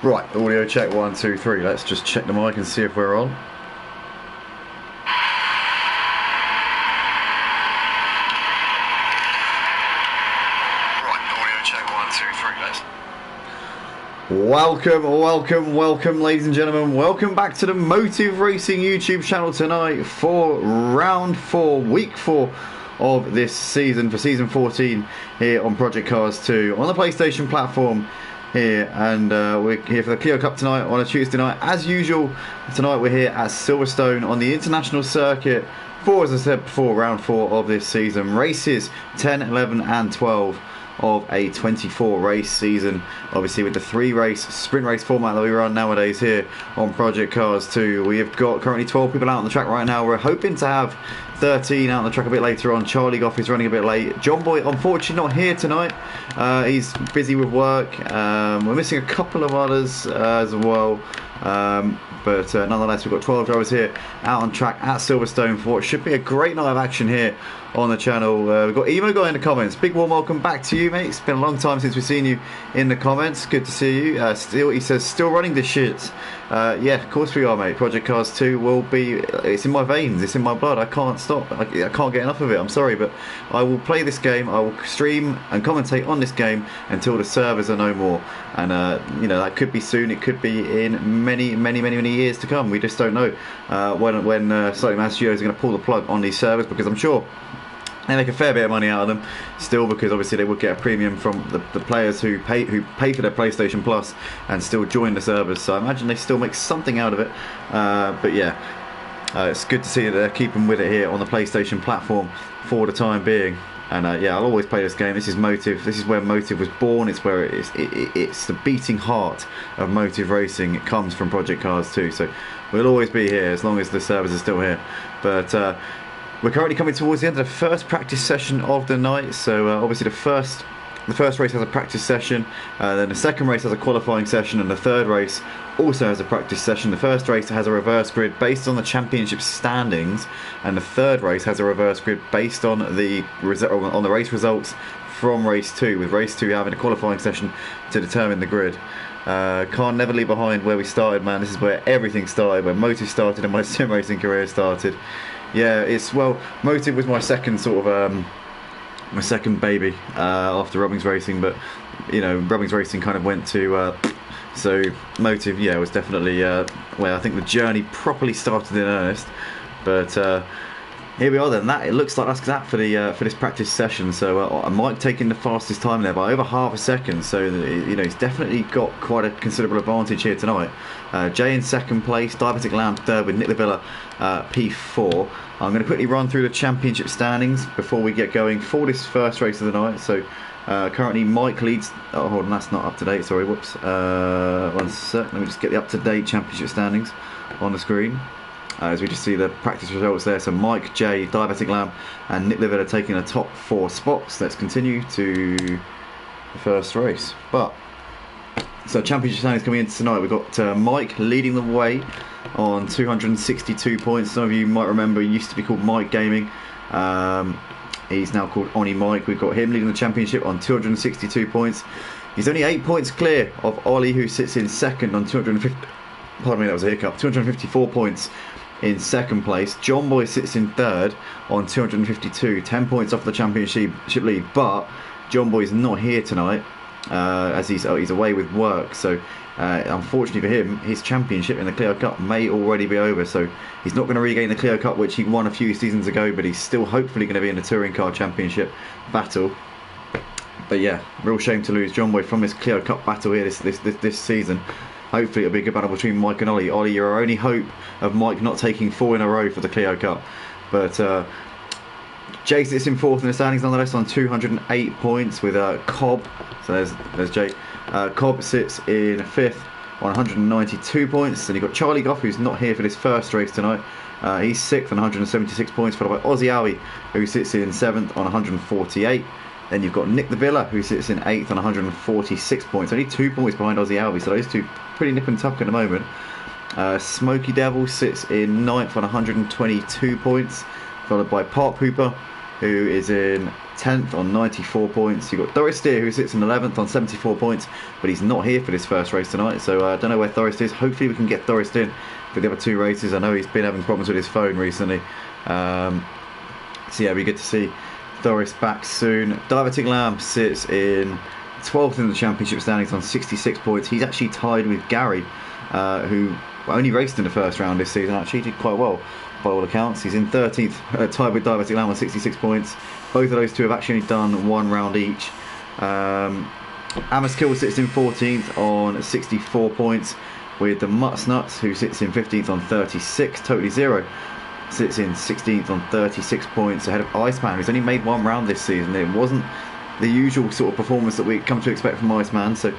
Right, audio check 1, 2, 3. Let's just check the mic and see if we're on. Right, audio check 1, 2, 3. Welcome, ladies and gentlemen. Welcome back to the Motive Racing YouTube channel tonight for round 4, week 4 of this season, for season 14 here on Project Cars 2 on the PlayStation platform. Here, and we're here for the Clio Cup tonight on a Tuesday night. As usual, tonight we're here at Silverstone on the international circuit for, as I said before, round 4 of this season. Races 10, 11 and 12 of a 24 race season, obviously with the 3-race sprint race format that we run nowadays here on Project Cars 2. We have got currently 12 people out on the track right now. We're hoping to have 13 out on the track a bit later on. Charlie Goff is running a bit late. John Boy, unfortunately, not here tonight. He's busy with work. We're missing a couple of others as well. But nonetheless, we've got 12 drivers here out on track at Silverstone for what should be a great night of action here on the channel. We've got Emo Guy in the comments. Big warm welcome back to you, mate. It's been a long time since we've seen you in the comments. Good to see you. He says, still running this shit. Yeah, of course we are, mate. Project Cars 2 will be, it's in my veins, it's in my blood. I can't stop. I can't get enough of it. I'm sorry, but I will play this game. I will stream and commentate on this game until the servers are no more. And you know, that could be soon. It could be in many years to come. We just don't know when Slightly Mad Studios are going to pull the plug on these servers, because I'm sure they make a fair bit of money out of them still, because obviously they would get a premium from the players who pay for their PlayStation Plus and still join the servers. So I imagine they still make something out of it. But yeah, it's good to see that they're keeping with it here on the PlayStation platform for the time being. And yeah, I'll always play this game. This is Motive. This is where Motive was born. It's where it's the beating heart of Motive Racing. It comes from Project Cars 2. So we'll always be here as long as the servers are still here. But we're currently coming towards the end of the first practice session of the night. So obviously the first race has a practice session, then the second race has a qualifying session, and the third race also has a practice session. The first race has a reverse grid based on the championship standings, and the third race has a reverse grid based on the race results from race 2, with race 2 having a qualifying session to determine the grid. Can't never leave behind where we started, man. This is where everything started, where Motive started and my sim racing career started. Yeah, Motive was my second sort of my second baby after Robbins Racing, but you know, Robbins Racing kind of went to so Motive, yeah, was definitely where I think the journey properly started in earnest. But here we are then. It looks like that's that for this practice session. So Mike taking the fastest time there by over half a second. So you know, he's definitely got quite a considerable advantage here tonight. Jay in second place, Diabetic Lamb third with Nick Lavilla P4. I'm going to quickly run through the championship standings before we get going for this first race of the night. So currently Mike leads. Oh, hold on, that's not up to date. Sorry, whoops. 1 sec. Let me just get the up to date championship standings on the screen. As we just see the practice results there. So Mike, Jay, Diabetic Lamb and Nick Lavilla taking the top 4 spots. Let's continue to the first race. So championship standings coming in tonight. We've got Mike leading the way on 262 points. Some of you might remember he used to be called Mike Gaming. He's now called Oni Mike. We've got him leading the championship on 262 points. He's only 8 points clear of Ollie, who sits in second on 250. Pardon me, that was a hiccup. 254 points in second place. John Boy sits in third on 252, 10 points off the championship lead. But John Boy's not here tonight as he's away with work. So unfortunately for him, his championship in the Clio Cup may already be over. So he's not going to regain the Clio Cup, which he won a few seasons ago, but he's still hopefully going to be in the Touring Car Championship battle. But yeah, real shame to lose John Boy from this Clio Cup battle here this season. Hopefully it'll be a good battle between Mike and Ollie. Ollie, you're our only hope of Mike not taking 4 in a row for the Clio Cup. But Jay sits in 4th in the standings nonetheless on 208 points with Cobb. So there's Jay. Cobb sits in 5th on 192 points. Then you've got Charlie Goff, who's not here for this first race tonight. He's 6th on 176 points, followed by Ozzy Owie, who sits in 7th on 148. Then you've got Nick the Villa, who sits in 8th on 146 points. Only 2 points behind Ozzy Alvey, so those two pretty nip and tuck at the moment. Smoky Devil sits in 9th on 122 points, followed by Park Hooper, who is in 10th on 94 points. You've got Doris Steer, who sits in 11th on 74 points, but he's not here for this first race tonight, so I don't know where Doris is. Hopefully we can get Doris in for the other 2 races. I know he's been having problems with his phone recently. So yeah, it'll be good to see Doris back soon. Divertic Lamb sits in 12th in the championship standings on 66 points. He's actually tied with Gary, who only raced in the first round this season. Actually did quite well by all accounts. He's in 13th, tied with Divertic Lamb on 66 points. Both of those two have actually done 1 round each. Amos Kill sits in 14th on 64 points, with the Mutts Nuts, who sits in 15th on 36. Totally Zero sits in 16th on 36 points, ahead of Iceman, who's only made 1 round this season. It wasn't the usual sort of performance that we come to expect from Iceman, so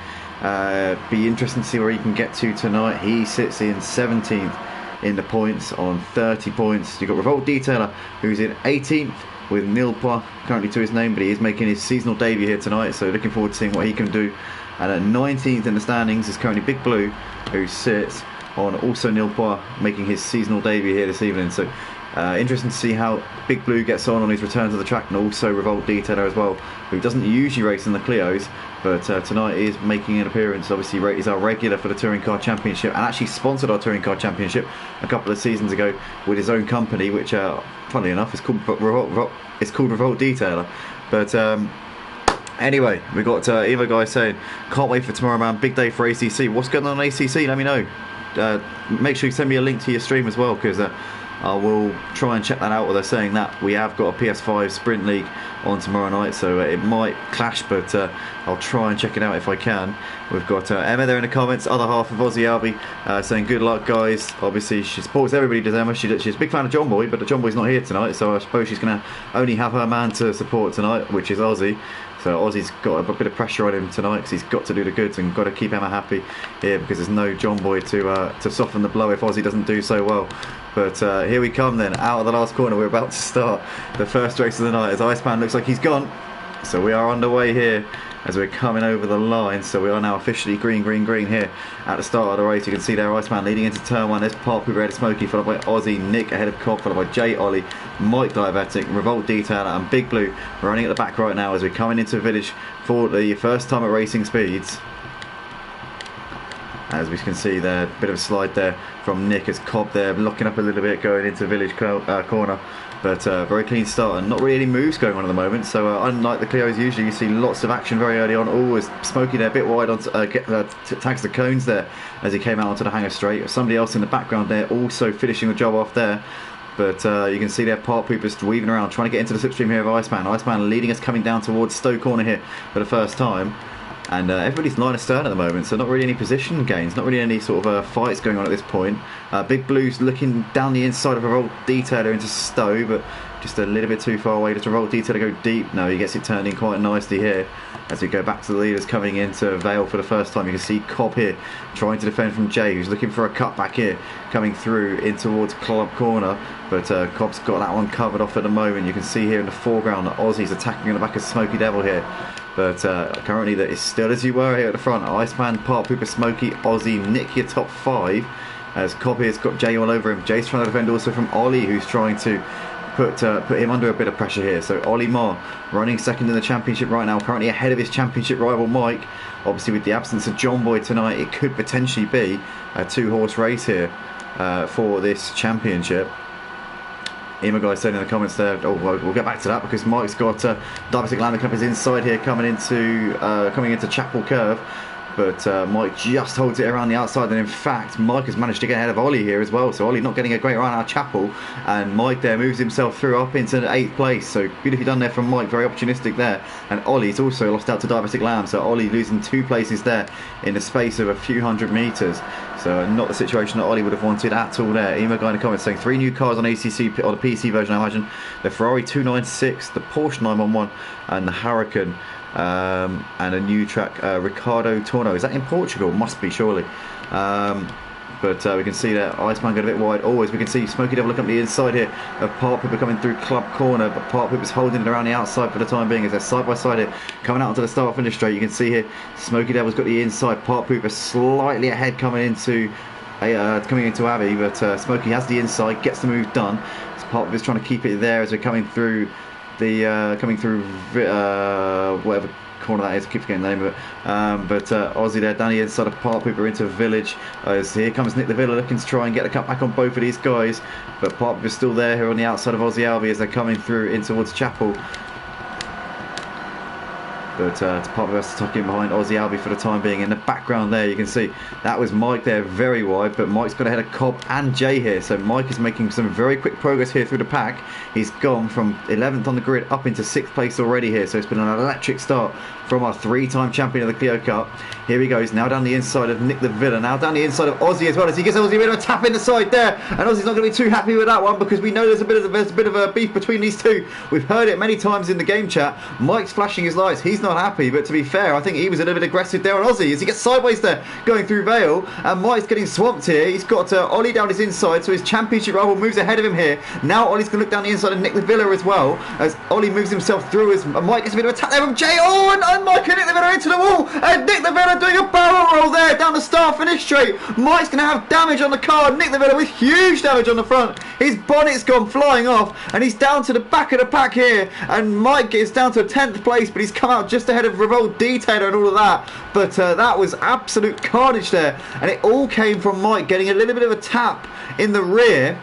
be interesting to see where he can get to tonight. He sits in 17th in the points on 30 points. You've got Revolt Detailer, who's in 18th with Nilpa currently to his name, but he is making his seasonal debut here tonight, so looking forward to seeing what he can do. And at 19th in the standings is currently Big Blue, who sits on also Nilpa, making his seasonal debut here this evening. So interesting to see how Big Blue gets on his return to the track, and also Revolt Detailer as well, who doesn't usually race in the Clios, but tonight is making an appearance. Obviously is our regular for the Touring Car Championship, and actually sponsored our Touring Car Championship a couple of seasons ago with his own company, which funnily enough is called Revolt Detailer. But anyway, we got Evo guy saying, can't wait for tomorrow, man, big day for ACC. What's going on ACC? Let me know. Make sure you send me a link to your stream as well, because I will try and check that out. Or they're saying that we have got a PS5 Sprint League on tomorrow night, so it might clash, but I'll try and check it out if I can. We've got Emma there in the comments, other half of Aussie Albie, saying good luck, guys. Obviously she supports everybody, does Emma. She's a big fan of John Boy, but John Boy's not here tonight, so I suppose she's going to only have her man to support tonight, which is Aussie. So Aussie's got a bit of pressure on him tonight, because he's got to do the goods and got to keep Emma happy here, because there's no John Boy to soften the blow if Aussie doesn't do so well. But here we come then, out of the last corner. We're about to start the first race of the night, as Iceman looks like he's gone. So we are underway here as we're coming over the line. So we are now officially green here at the start of the race. You can see there Iceman leading into turn 1. There's Park with Red Smoky, followed by Aussie, Nick ahead of Cobb, followed by Jay, Ollie, Mike Divertic, Revolt Detailer and Big Blue running at the back right now as we're coming into the village for the first time at racing speeds. As we can see there, a bit of a slide there from Nick as Cobb there locking up a little bit going into the village corner. But very clean start and not really any moves going on at the moment. So unlike the Clios, usually you see lots of action very early on. Always Smokey there a bit wide on tags the cones there as he came out onto the hanger straight. Somebody else in the background there also finishing the job off there. But you can see there Park Poopers weaving around trying to get into the slipstream here of Iceman. Iceman leading us coming down towards Stowe Corner here for the first time. And everybody's line astern at the moment, so not really any position gains, not really any sort of fights going on at this point. Big Blue's looking down the inside of a Revolt Detailer into Stowe, but just a little bit too far away. Does Revolt Detailer go deep? No, he gets it turned in quite nicely here. As we go back to the leaders coming into Vale for the first time, you can see Cobb here trying to defend from Jay, who's looking for a cut back here, coming through in towards Club Corner. But Cobb's got that one covered off at the moment. You can see here in the foreground that Aussie's attacking on the back of Smoky Devil here. But currently that is still as you were here at the front. Iceman, Park Pooper, Smokey, Aussie, Nick your top 5. As Cobb here's got Jay all over him. Jay's trying to defend also from Ollie, who's trying to put him under a bit of pressure here. So Ollie Marr running second in the championship right now, currently ahead of his championship rival Mike. Obviously with the absence of John Boy tonight, it could potentially be a 2-horse race here for this championship. Ema guy said in the comments there, we'll get back to that because Mike's got Divertic landing up his inside here coming into Chapel Curve. But Mike just holds it around the outside, and in fact Mike has managed to get ahead of Ollie here as well. So Ollie not getting a great run out of Chapel, and Mike there moves himself through up into 8th place. So beautifully done there from Mike, very opportunistic there. And Ollie's also lost out to Divertic Lamb, so Ollie losing 2 places there in the space of a few hundred metres. So not the situation that Ollie would have wanted at all there. Ema guy in the comments saying 3 new cars on ACC, or the PC version I imagine. The Ferrari 296, the Porsche 911 and the Huracan. And a new track, Ricardo Torno. Is that in Portugal? Must be, surely. But we can see that Iceman got a bit wide. Always we can see Smoky Devil look up the inside here of Park Pooper coming through Club Corner, but Park Pooper's holding it around the outside for the time being as they're side by side here, coming out onto the start finish straight. You can see here Smoky Devil's got the inside, Park Pooper slightly ahead coming into Abbey, but Smoky has the inside, gets the move done. Park Pooper's trying to keep it there as we're coming through coming through whatever corner that is, I keep forgetting the name of it. But Aussie there down the inside of Park Pooper into Village. As here comes Nick the Villa looking to try and get the cut back on both of these guys. But Park Pooper's still there here on the outside of Aussie Albi as they're coming through in towards Chapel. But Park Pooper has to tuck in behind Aussie Albi for the time being. In the background there, you can see that was Mike there very wide, but Mike's got ahead of Cobb and Jay here. So Mike is making some very quick progress here through the pack. He's gone from 11th on the grid up into 6th place already here. So it's been an electric start from our 3-time champion of the Clio Cup. Here he goes, now down the inside of Nick the Villa, now down the inside of Aussie as well, as he gets Aussie a bit of a tap in the side there, and Aussie's not going to be too happy with that one, because we know there's a bit of a beef between these two. We've heard it many times in the game chat. Mike's flashing his lights, he's not happy, but to be fair, I think he was a little bit aggressive there on Aussie, as he gets sideways there, going through Vale, and Mike's getting swamped here. He's got Ollie down his inside, so his championship rival moves ahead of him here. Now Ollie's going to look down the inside of Nick the Villa as well, as Ollie moves himself through, as Mike gets a bit of a tap there from Jay. Oh, and Mike and Nick the Villa into the wall, and Nick the Villa doing a barrel roll there down the start finish straight. Mike's going to have damage on the car. Nick the Villa with huge damage on the front. His bonnet's gone flying off, and he's down to the back of the pack here, and Mike gets down to 10th place, but he's come out just ahead of Revolt Detailer and all of that. But that was absolute carnage there, and it all came from Mike getting a little bit of a tap in the rear,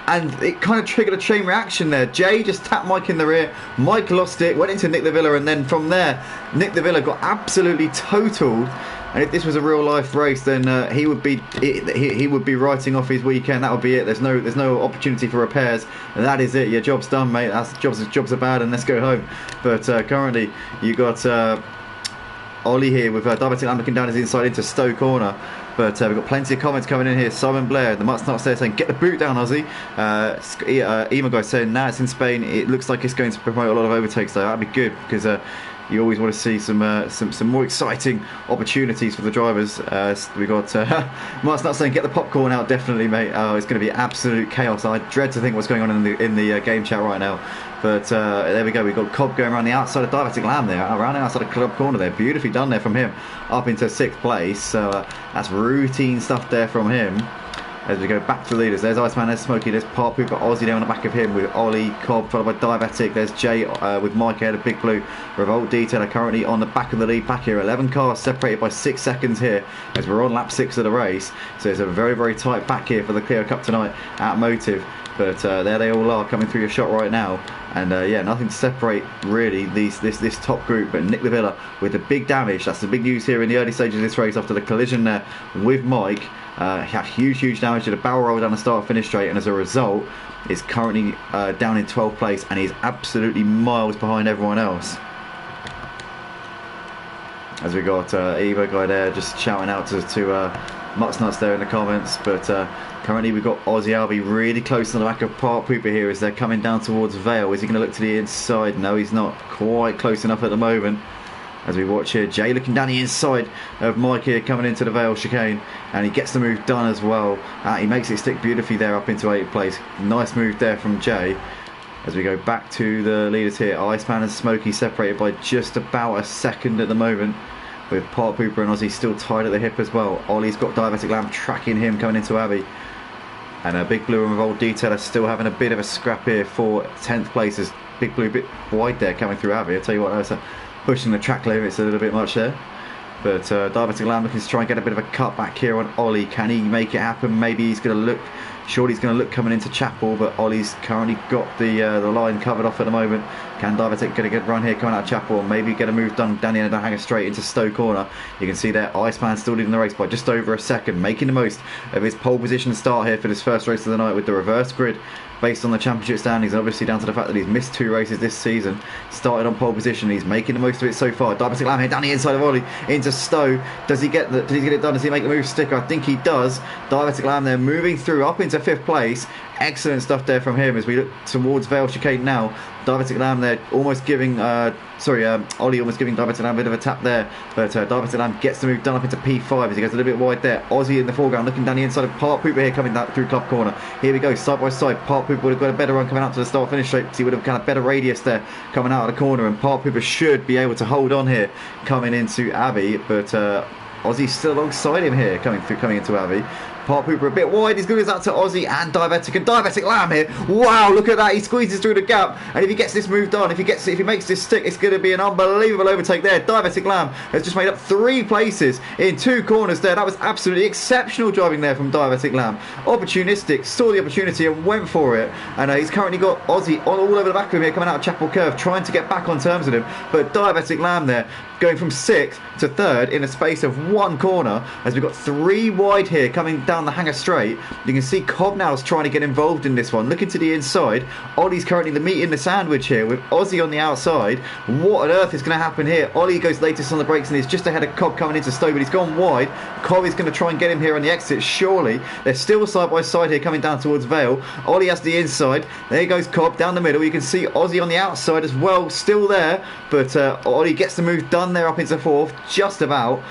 and it kind of triggered a chain reaction there. Jay just tapped Mike in the rear, Mike lost it, went into Nick the Villa, and then from there Nick the Villa got absolutely totaled. And if this was a real life race, then he would be writing off his weekend. That would be it. There's no opportunity for repairs, and that is it. Your job's done, mate. Jobs are bad, and let's go home. But currently you got Ollie here with Diabetic Lamb looking down his inside into Stowe corner. But we've got plenty of comments coming in here. Simon Blair, the Mutt's not there, saying get the boot down, Aussie. Ema guy saying now it's in Spain. It looks like it's going to promote a lot of overtakes though. That'd be good, because you always want to see some more exciting opportunities for the drivers. We got Mutt's not saying get the popcorn out, definitely, mate. Oh, it's going to be absolute chaos. I dread to think what's going on in the game chat right now. But there we go. We've got Cobb going around the outside of Diabetic Lamb there, around the outside of Club corner there. Beautifully done there from him, up into 6th place. So that's routine stuff there from him. As we go back to the leaders, there's Iceman, there's Smokey, there's Park Pooper, Aussie there on the back of him with Ollie, Cobb, followed by Diabetic. There's Jay with Mike ahead of Big Blue. Revolt Detailer currently on the back of the lead pack here. 11 cars separated by 6 seconds here as we're on lap 6 of the race. So it's a very, very tight back here for the Clio Cup tonight at Motive. But there they all are coming through your shot right now. And yeah, nothing to separate really this top group. But Nick the Villa with the big damage. That's the big news here in the early stages of this race after the collision there with Mike. Had huge damage to the barrel roll down the start finish straight, and as a result is currently down in 12th place, and he's absolutely miles behind everyone else. As we got Evo guy there just shouting out to Mutt's Nuts there in the comments. But currently we've got Aussie Albi really close on the back of Park Pooper here as they're coming down towards Vale. Is he going to look to the inside? No, he's not quite close enough at the moment. As we watch here, Jay looking down the inside of Mike here, coming into the Vale chicane, and he gets the move done as well. He makes it stick beautifully there up into 8th place. Nice move there from Jay. As we go back to the leaders here, Iceman and Smokey separated by just about a second at the moment, with Park Pooper and Aussie still tied at the hip as well. Ollie's got Diabetic Lamb tracking him coming into Abbey. And Big Blue and Revolt Detailer still having a bit of a scrap here for 10th place, as Big Blue a bit wide there coming through Abbey. I'll tell you what, that's pushing the track limits a little bit much there. But Diabetic Lamb looking to try and get a bit of a cut back here on Ollie. Can he make it happen? Maybe he's going to look. Surely he's going to look coming into Chapel, but Ollie's currently got the line covered off at the moment. Can Diabetic get a good run here coming out of Chapel, and maybe get a move done down the end of the hangar straight into Stowe corner? You can see there Iceman still leading the race by just over a second, making the most of his pole position start here for this first race of the night with the reverse grid based on the championship standings, and obviously down to the fact that he's missed 2 races this season. Started on pole position, he's making the most of it so far. Diabetic Lamb here down the inside of Ollie into Stowe. Does he get it done? Does he make the move stick? I think he does. Diabetic Lamb there moving through up into 5th place. Excellent stuff there from him as we look towards Vale chicane now. Diabetic Lamb there almost giving Ollie almost giving Diabetic Lamb a bit of a tap there, but Diabetic Lamb gets the move done up into P5 as he goes a little bit wide there. Aussie in the foreground looking down the inside of Park Pooper here coming down through Club corner. Here we go, side by side. Park Pooper would have got a better run coming out to the start finish straight, because he would have kind of better radius there coming out of the corner, and Park Pooper should be able to hold on here coming into Abbey. But Aussie's still alongside him here coming into Abbey. Park Pooper a bit wide. He's going to out to Aussie and Diabetic. And Diabetic Lamb here. Wow, look at that. He squeezes through the gap. And if he gets this move done, if he makes this stick, it's going to be an unbelievable overtake there. Diabetic Lamb has just made up 3 places in 2 corners there. That was absolutely exceptional driving there from Diabetic Lamb. Opportunistic, saw the opportunity and went for it. And he's currently got Aussie all over the back of him here, coming out of Chapel Curve, trying to get back on terms with him. But Diabetic Lamb there, going from 6th to 3rd in a space of 1 corner, as we've got 3 wide here coming down the hanger straight. You can see Cobb now is trying to get involved in this one, looking to the inside. Ollie's currently the meat in the sandwich here with Aussie on the outside. What on earth is going to happen here? Ollie goes latest on the brakes and is just ahead of Cobb coming into Stowe, but he's gone wide. Cobb is going to try and get him here on the exit, surely. They're still side by side here coming down towards Vale. Ollie has the inside. There goes Cobb down the middle. You can see Aussie on the outside as well, still there, but Ollie gets the move done there up into 4th, just about.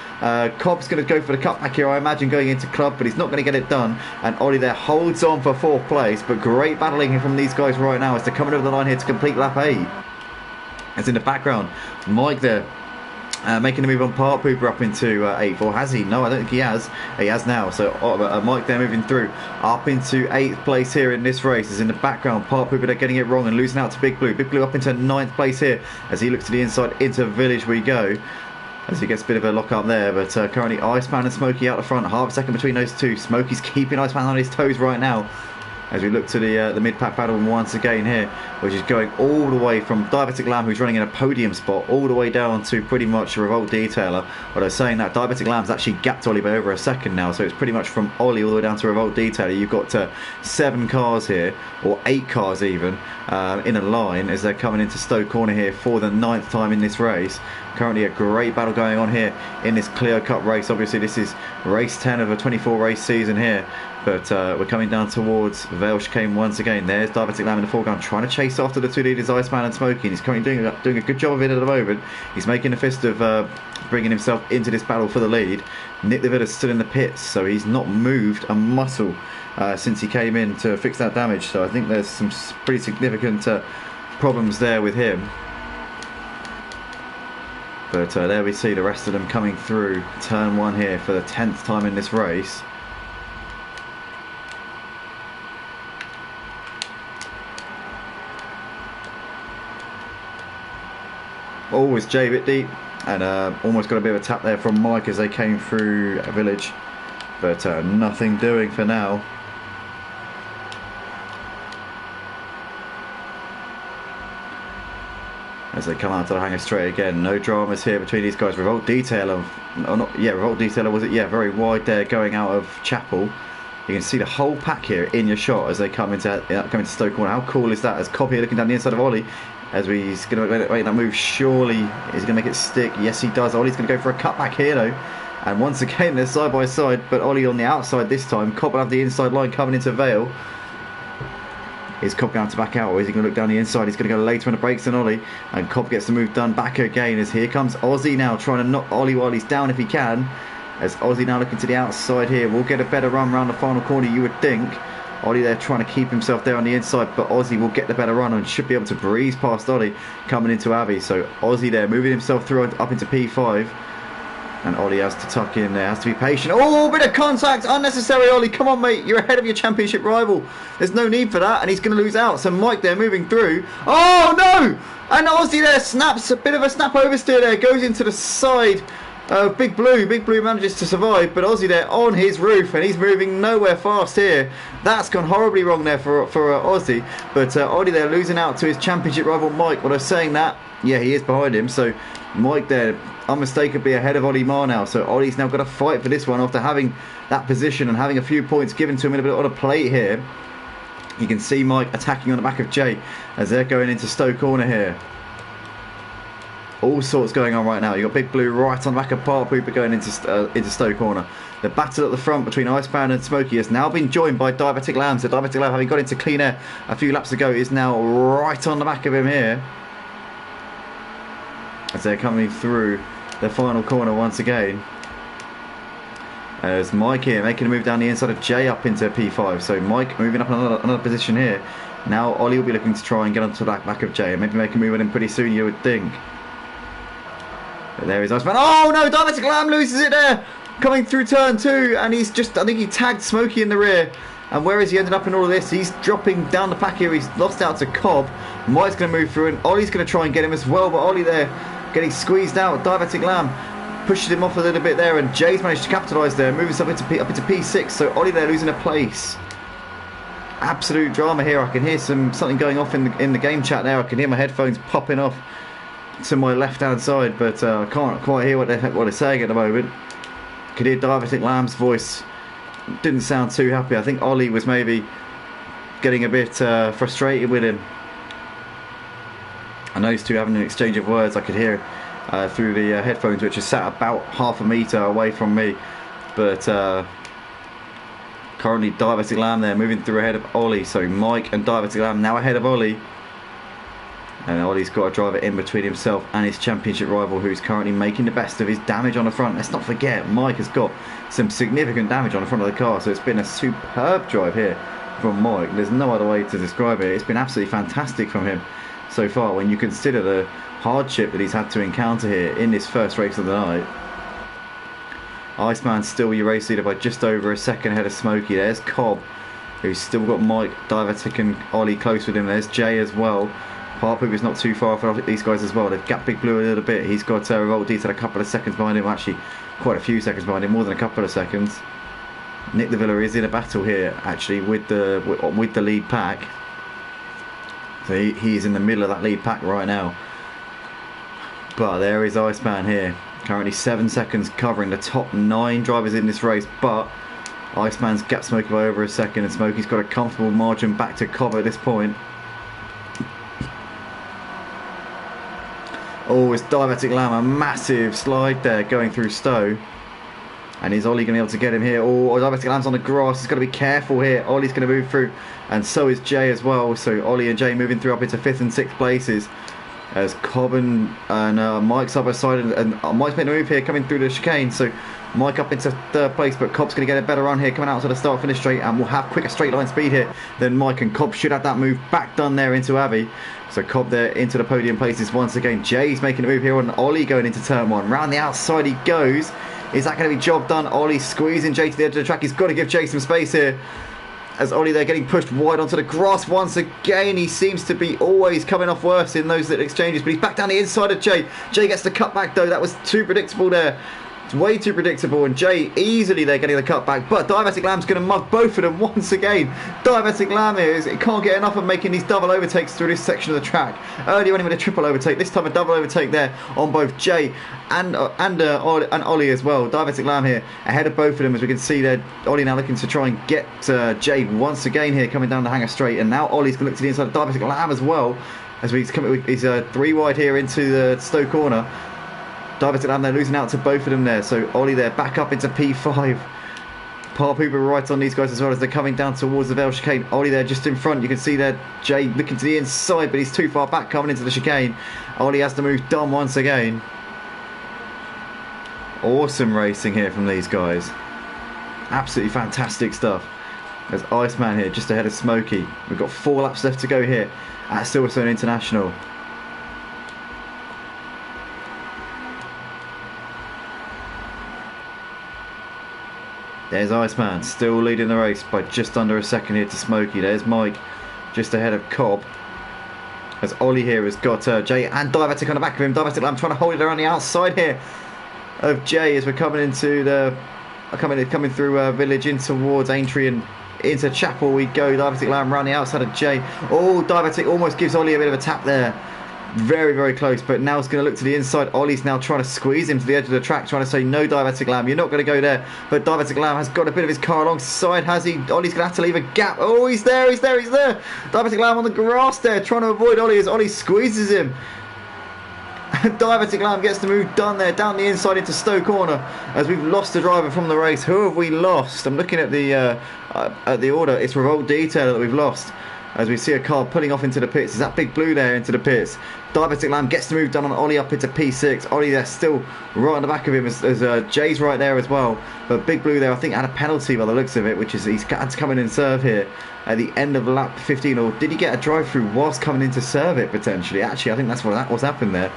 Cobb's going to go for the cutback here, I imagine, going into club, but he's not going to get it done. And Ollie there holds on for 4th place, but great battling from these guys right now as they're coming over the line here to complete lap 8. As in the background, Mike there making a move on Park Pooper up into 8-4. Has he? No, I don't think he has. He has now. So Mike there moving through up into 8th place here in this race. Is in the background, Park Pooper they're getting it wrong and losing out to Big Blue. Big Blue up into 9th place here as he looks to the inside into Village we go. As he gets a bit of a lock up there, but currently Iceman and Smokey out the front, half a second between those two. Smokey's keeping Iceman on his toes right now as we look to the mid-pack battle once again here, which is going all the way from Diabetic Lamb, who's running in a podium spot, all the way down to pretty much Revolt Detailer. Although saying that, Diabetic Lamb's actually gapped Ollie by over a second now, so it's pretty much from Ollie all the way down to Revolt Detailer. You've got 7 cars here, or 8 cars even, in a line as they're coming into Stowe Corner here for the 9th time in this race. Currently a great battle going on here in this Clio Cup race. Obviously this is race 10 of a 24 race season here, but we're coming down towards Vale Chicane once again. There's Diabetic Lamb in the foreground trying to chase after the 2 leaders, Iceman and Smokey, and he's currently doing a good job of it at the moment. He's making a fist of bringing himself into this battle for the lead. Nick Levitta's still in the pits, so he's not moved a muscle since he came in to fix that damage, so I think there's some pretty significant problems there with him. But there we see the rest of them coming through turn 1 here for the 10th time in this race. Oh, it's Jay a bit deep, and almost got a bit of a tap there from Mike as they came through a Village, but nothing doing for now. As they come out to the hanger straight again, no dramas here between these guys. Revolt Detailer, Revolt Detailer was it? Yeah, very wide there going out of Chapel. You can see the whole pack here in your shot as they come into Stowe Corner. How cool is that? As Cobb here looking down the inside of Ollie, as he's going to make that move. Surely he's going to make it stick. Yes, he does. Ollie's going to go for a cutback here though. And once again they're side by side, but Ollie on the outside this time. Cobb will have the inside line coming into Vale. Is Cobb going to back out, or is he going to look down the inside? He's going to go later on the brakes than Ollie, and Cobb gets the move done back again as here comes Aussie now trying to knock Ollie while he's down if he can. As Aussie now looking to the outside here, will get a better run around the final corner, you would think. Ollie there trying to keep himself there on the inside, but Aussie will get the better run and should be able to breeze past Ollie coming into Abbey. So Aussie there moving himself through up into P5. And Ollie has to tuck in there, has to be patient. Oh, bit of contact, unnecessary Ollie. Come on, mate, you're ahead of your championship rival. There's no need for that, and he's going to lose out. So Mike there moving through. Oh, no! And Aussie there snaps, a bit of a snap oversteer there, goes into the side. Big Blue manages to survive, but Aussie there on his roof, and he's moving nowhere fast here. That's gone horribly wrong there for Aussie. But Ollie there losing out to his championship rival Mike. When I was saying that, yeah, he is behind him. So Mike there unmistakably ahead of Ollie Marr now. So Ollie's now got to fight for this one after having that position and having a few points given to him in a bit on a plate here. You can see Mike attacking on the back of Jay as they're going into Stowe Corner here. All sorts going on right now. You've got Big Blue right on the back of Park Pooper going into Stowe Corner. The battle at the front between Icebound and Smokey has now been joined by Diabetic Lamb. So Diabetic Lamb, having got into clean air a few laps ago, is now right on the back of him here as they're coming through the final corner once again. As Mike here making a move down the inside of Jay up into P5. So Mike moving up another position here. Now Ollie will be looking to try and get onto the back of Jay and maybe make a move on him pretty soon, you would think. But there is Iceman. Oh no, Diabetic Lamb loses it there. coming through turn 2, and he's just, I think he tagged Smokey in the rear. And where has he ended up in all of this? He's dropping down the pack here. He's lost out to Cobb. Mike's going to move through, and Ollie's going to try and get him as well. But Ollie there getting squeezed out. Diabetic Lamb pushes him off a little bit there, and Jay's managed to capitalise there, moving up into P6. So Ollie there losing a place. Absolute drama here. I can hear something going off in the game chat there. I can hear my headphones popping off to my left-hand side, but I can't quite hear what they're saying at the moment. I could hear Diabetic Lamb's voice. Didn't sound too happy. I think Ollie was maybe getting a bit frustrated with him. And those two having an exchange of words. I could hear through the headphones, which are sat about half a metre away from me. But currently Diabetic Lamb there moving through ahead of Ollie. So Mike and Diabetic Lamb now ahead of Ollie. And Ollie's got a driver in between himself and his championship rival, who's currently making the best of his damage on the front. Let's not forget, Mike has got some significant damage on the front of the car, so it's been a superb drive here from Mike. There's no other way to describe it. It's been absolutely fantastic from him so far when you consider the hardship that he's had to encounter here in this first race of the night. Iceman's still your race leader by just over a second ahead of Smokey. There's Cobb, who's still got Mike, Diabetic and Ollie close with him. There's Jay as well. Harpoop is not too far for these guys as well. They've gapped Big Blue a little bit. He's got Revolt Detail a couple of seconds behind him. Actually, quite a few seconds behind him, more than a couple of seconds. Nick de Villa is in a battle here, actually, with the lead pack. So he's in the middle of that lead pack right now. But there is Iceman here. Currently 7 seconds covering the top 9 drivers in this race. But Iceman's gapped Smokey by over a second, and Smokey's got a comfortable margin back to Cobb at this point. Oh, it's Diabetic Lamb, a massive slide there going through Stowe. And is Ollie going to be able to get him here? Oh, Diabetic Lamb's on the grass. He's got to be careful here. Ollie's going to move through. And so is Jay as well. So Ollie and Jay moving through up into 5th and 6th places. As Cobb and Mike's up by side. And Mike's making a move here coming through the chicane. So Mike up into 3rd place. But Cobb's going to get a better run here coming out to the start-finish straight. And we'll have quicker straight line speed here than Mike. And Cobb should have that move back done there into Abbey. So Cobb there into the podium places once again. Jay's making a move here on Ollie going into turn 1. Round the outside he goes. Is that going to be job done? Ollie squeezing Jay to the edge of the track. He's got to give Jay some space here. As Ollie there getting pushed wide onto the grass once again. He seems to be always coming off worse in those little exchanges. But he's back down the inside of Jay. Jay gets the cut back though. That was too predictable there. It's way too predictable, and Jay easily there getting the cut back. But Diabetic Lamb's going to mug both of them once again. Diabetic Lamb it can't get enough of making these double overtakes through this section of the track. Earlier on with a triple overtake, this time a double overtake there on both Jay and Ollie as well. Diabetic Lamb here ahead of both of them, as we can see there. Ollie now looking to try and get Jay once again here coming down the hanger straight, and now Ollie's going to look to the inside of Diabetic Lamb as well, as he's coming. He's 3 wide here into the Stowe corner. Diabetic Lamb there losing out to both of them there. So Ollie there back up into P5. Parpooper right on these guys as well as they're coming down towards the Vale chicane. Ollie there just in front. You can see there Jay looking to the inside, but he's too far back coming into the chicane. Ollie has to move done once again. Awesome racing here from these guys. Absolutely fantastic stuff. There's Iceman here just ahead of Smokey. We've got 4 laps left to go here at Silverstone International. There's Iceman, still leading the race by just under a second here to Smokey. There's Mike, just ahead of Cobb. As Ollie here has got Jay and Diabetic on the back of him. Diabetic Lamb trying to hold it around the outside here of Jay as we're coming into the coming through Village in towards Aintree and into Chapel we go. Diabetic Lamb around the outside of Jay. Oh, Diabetic almost gives Ollie a bit of a tap there. Very, very close, but now it's going to look to the inside. Ollie's now trying to squeeze him to the edge of the track, trying to say, no, Diabetic Lamb, you're not going to go there. But Diabetic Lamb has got a bit of his car alongside, has he? Ollie's going to have to leave a gap. Oh, he's there. Diabetic Lamb on the grass there, trying to avoid Ollie as Ollie squeezes him. Diabetic Lamb gets the move done there, down the inside into Stowe corner, as we've lost the driver from the race. Who have we lost? I'm looking at the order. It's Revolt Detail that we've lost, as we see a car pulling off into the pits. Is that Big Blue there into the pits? Diabetic Lamb gets the move done on Ollie up into P6. Ollie there still right on the back of him as Jay's right there as well. But Big Blue there I think had a penalty by the looks of it, which is he's had to come in and serve here at the end of lap 15. Or did he get a drive through whilst coming in to serve it potentially? Actually I think that's what's happened there.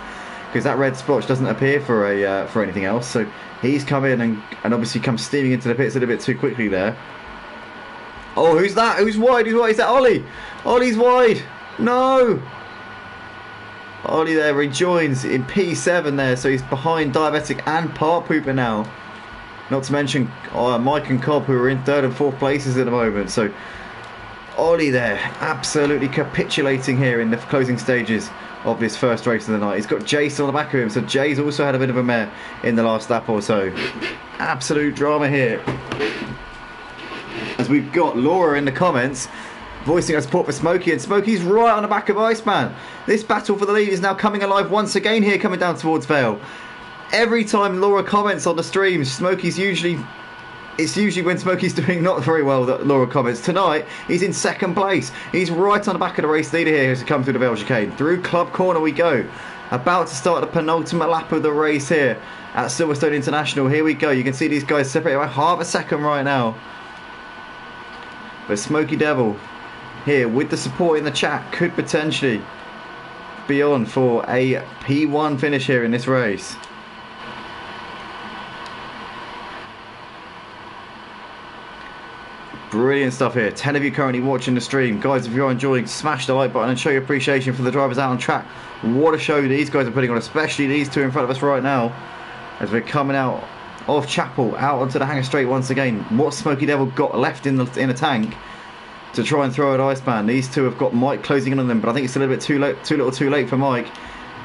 because that red splotch doesn't appear for anything else. So he's come in and obviously come steaming into the pits a little bit too quickly there. Oh, who's that? Who's wide? Who's wide? Is that Ollie? Ollie's wide. No. Ollie there rejoins in P7 there, so he's behind Diabetic and Part Pooper now. Not to mention Mike and Cobb, who are in 3rd and 4th places at the moment. So Ollie there absolutely capitulating here in the closing stages of this first race of the night. He's got Jace on the back of him, so Jay's also had a bit of a mare in the last lap or so. Absolute drama here, as we've got Laura in the comments voicing her support for Smokey, and Smokey's right on the back of Iceman. This battle for the lead is now coming alive once again here, coming down towards Vale. Every time Laura comments on the stream, it's usually when Smokey's doing not very well that Laura comments. Tonight, he's in 2nd place. He's right on the back of the race leader here as he comes through the Vale chicane. Through Club Corner we go. About to start the penultimate lap of the race here at Silverstone International. Here we go. You can see these guys separated by half a second right now. But Smokey Devil here with the support in the chat could potentially be on for a P1 finish here in this race. Brilliant stuff here. 10 of you currently watching the stream. Guys, if you're enjoying, smash the like button and show your appreciation for the drivers out on track. What a show these guys are putting on, especially these two in front of us right now, as we're coming out of Chapel, out onto the Hangar Straight once again. What Smokey Devil got left in the tank to try and throw at Iceman. These two have got Mike closing in on them, but I think it's a little bit too late for Mike,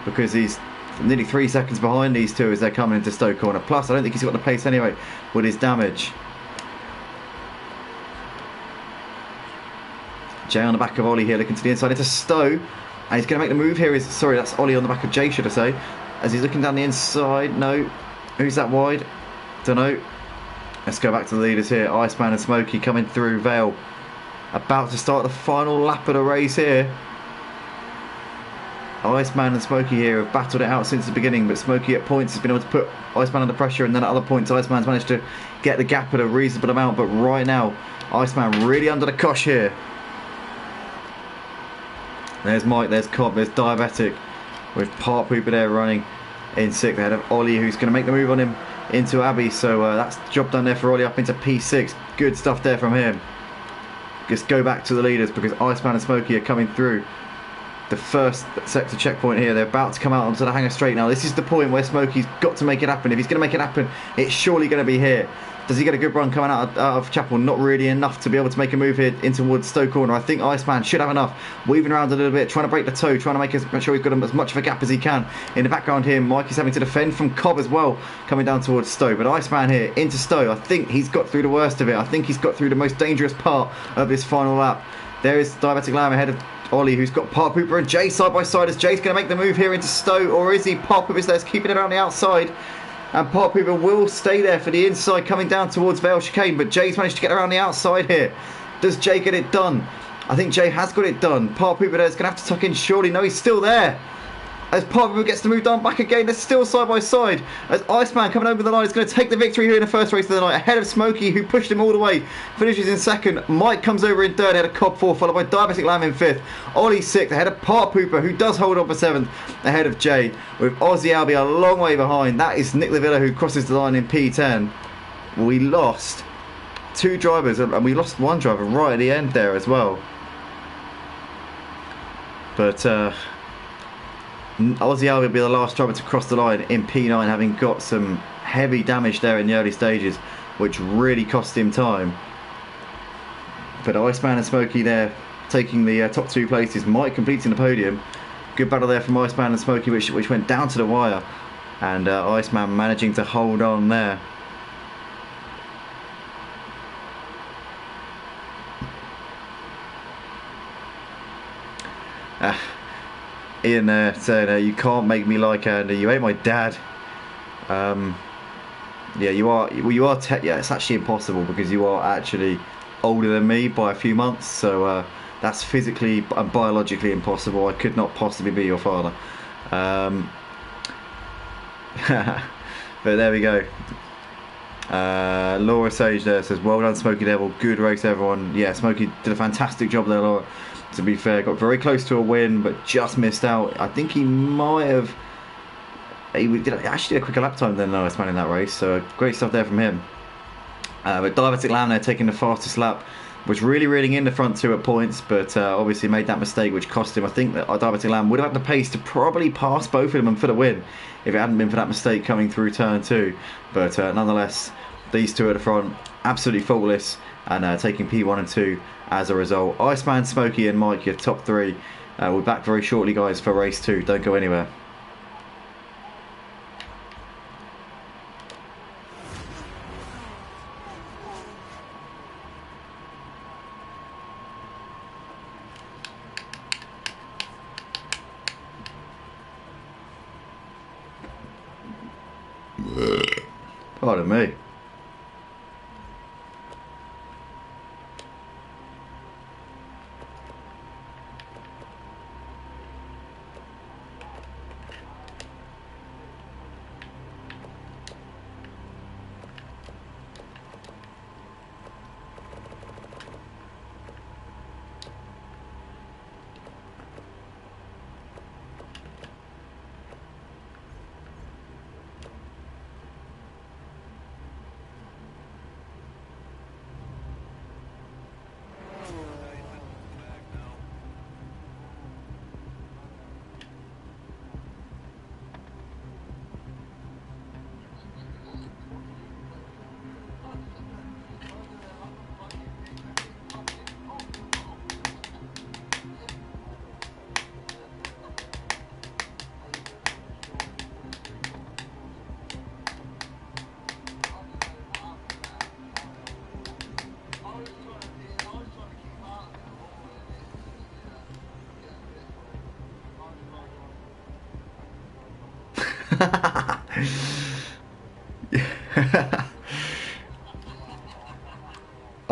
because he's nearly 3 seconds behind these two as they're coming into Stowe Corner. Plus, I don't think he's got the pace anyway with his damage. Jay on the back of Ollie here, looking to the inside into Stowe, and he's going to make the move here. Sorry, that's Ollie on the back of Jay, should I say, as he's looking down the inside. No, who's that wide? Don't know. Let's go back to the leaders here. Iceman and Smokey coming through Vale, about to start the final lap of the race here. Iceman and Smokey here have battled it out since the beginning, but Smokey at points has been able to put Iceman under pressure, and then at other points Iceman's managed to get the gap at a reasonable amount. But right now, Iceman really under the cosh here. There's Mike, there's Cobb, there's Diabetic, with Part Pooper there running in 6th ahead of Ollie, who's going to make the move on him into Abbey. So that's the job done there for Ollie, up into P6. Good stuff there from him. Just go back to the leaders, because Iceman and Smokey are coming through the first sector checkpoint here. They're about to come out onto the Hangar Straight now. This is the point where Smokey's got to make it happen. If he's going to make it happen, it's surely going to be here. Does he get a good run coming out of Chapel? Not really enough to be able to make a move here in towards Stowe Corner. I think Iceman should have enough. Weaving around a little bit, trying to break the toe, trying to make sure he's got as much of a gap as he can. In the background here, Mike is having to defend from Cobb as well, coming down towards Stowe. But Iceman here into Stowe. I think he's got through the worst of it. I think he's got through the most dangerous part of this final lap. There is Diabetic Lamb ahead of Ollie, who's got Part Pooper and Jay side by side, as Jay's going to make the move here into Stowe, or is he? Part Pooper's there, keeping it around the outside, and Part Pooper will stay there for the inside coming down towards Vale chicane, but Jay's managed to get around the outside here. Does Jay get it done? I think Jay has got it done. Part Pooper there is going to have to tuck in surely. No, he's still there. As Part Pooper gets the move done back again, they're still side by side. As Iceman coming over the line is going to take the victory here in the first race of the night, ahead of Smokey, who pushed him all the way, finishes in 2nd. Mike comes over in 3rd, ahead of Cobb 4th, followed by Diabetic Lamb in 5th. Ollie 6th, ahead of Part Pooper, who does hold on for 7th, ahead of Jay, with Aussie Albie a long way behind. That is Nick Lavilla, who crosses the line in P10. We lost 2 drivers, and we lost 1 driver right at the end there as well. But Aussie Albie will be the last driver to cross the line in P9, having got some heavy damage there in the early stages, which really cost him time. But Iceman and Smokey there taking the top 2 places. Mike completing the podium. Good battle there from Iceman and Smokey, which went down to the wire, and Iceman managing to hold on there. Ian there saying, you can't make me like Andy, you ain't my dad. Yeah, you are. Well, you are. Yeah, it's actually impossible, because you are actually older than me by a few months. So that's physically and biologically impossible. I could not possibly be your father. But there we go. Laura Sage there says, well done Smokey Devil, good race everyone. Yeah, Smokey did a fantastic job there, Laura, to be fair. Got very close to a win, but just missed out. I think he might have actually did a quicker lap time than Iceman in that race, so great stuff there from him. But Diabetic Lamb there taking the fastest lap, was really reeling in the front two at points, but obviously made that mistake which cost him. I think that Diabetic Lamb would have had the pace to probably pass both of them for the win if it hadn't been for that mistake coming through turn two. But nonetheless, these two at the front, absolutely faultless, and taking P1 and 2 as a result. Iceman, Smokey and Mike, your top three. We're back very shortly, guys, for race 2. Don't go anywhere. Pardon me.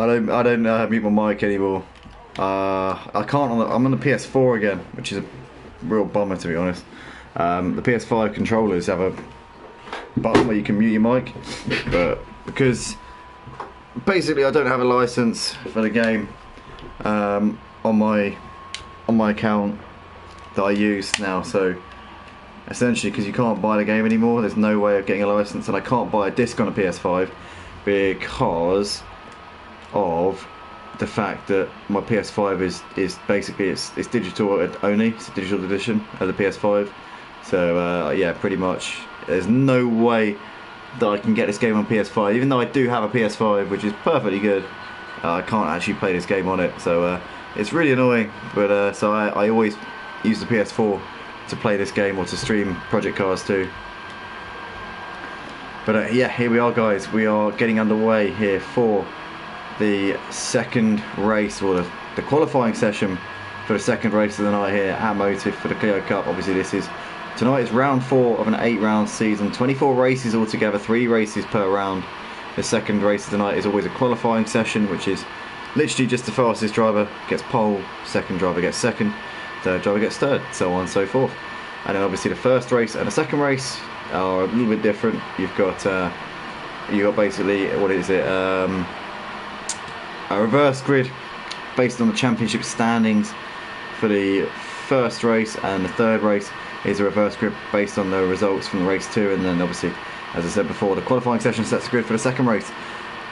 I don't mute my mic anymore. I can't. I'm on the PS4 again, which is a real bummer, to be honest. The PS5 controllers have a button where you can mute your mic, but because basically I don't have a license for the game on my account that I use now, so essentially because you can't buy the game anymore, there's no way of getting a license, and I can't buy a disc on a PS5 because of the fact that my PS5 is basically it's digital only. It's a digital edition of the PS5, so yeah, pretty much there's no way that I can get this game on PS5, even though I do have a PS5 which is perfectly good. I can't actually play this game on it, so it's really annoying, but so I always use the PS4 to play this game or to stream Project Cars 2. But yeah, here we are, guys. We are getting underway here for the second race, or the qualifying session for the second race of the night here at Motive for the Clio Cup. Obviously tonight is round 4 of an 8-round season, 24 races altogether, 3 races per round. The second race of the night is always a qualifying session, which is literally just the fastest driver gets pole, second driver gets second, third driver gets third, so on and so forth. And then obviously the first race and the second race are a little bit different. You've got basically, what is it, a reverse grid based on the championship standings for the first race, and the third race is a reverse grid based on the results from the race 2, and then obviously, as I said before, the qualifying session sets the grid for the second race.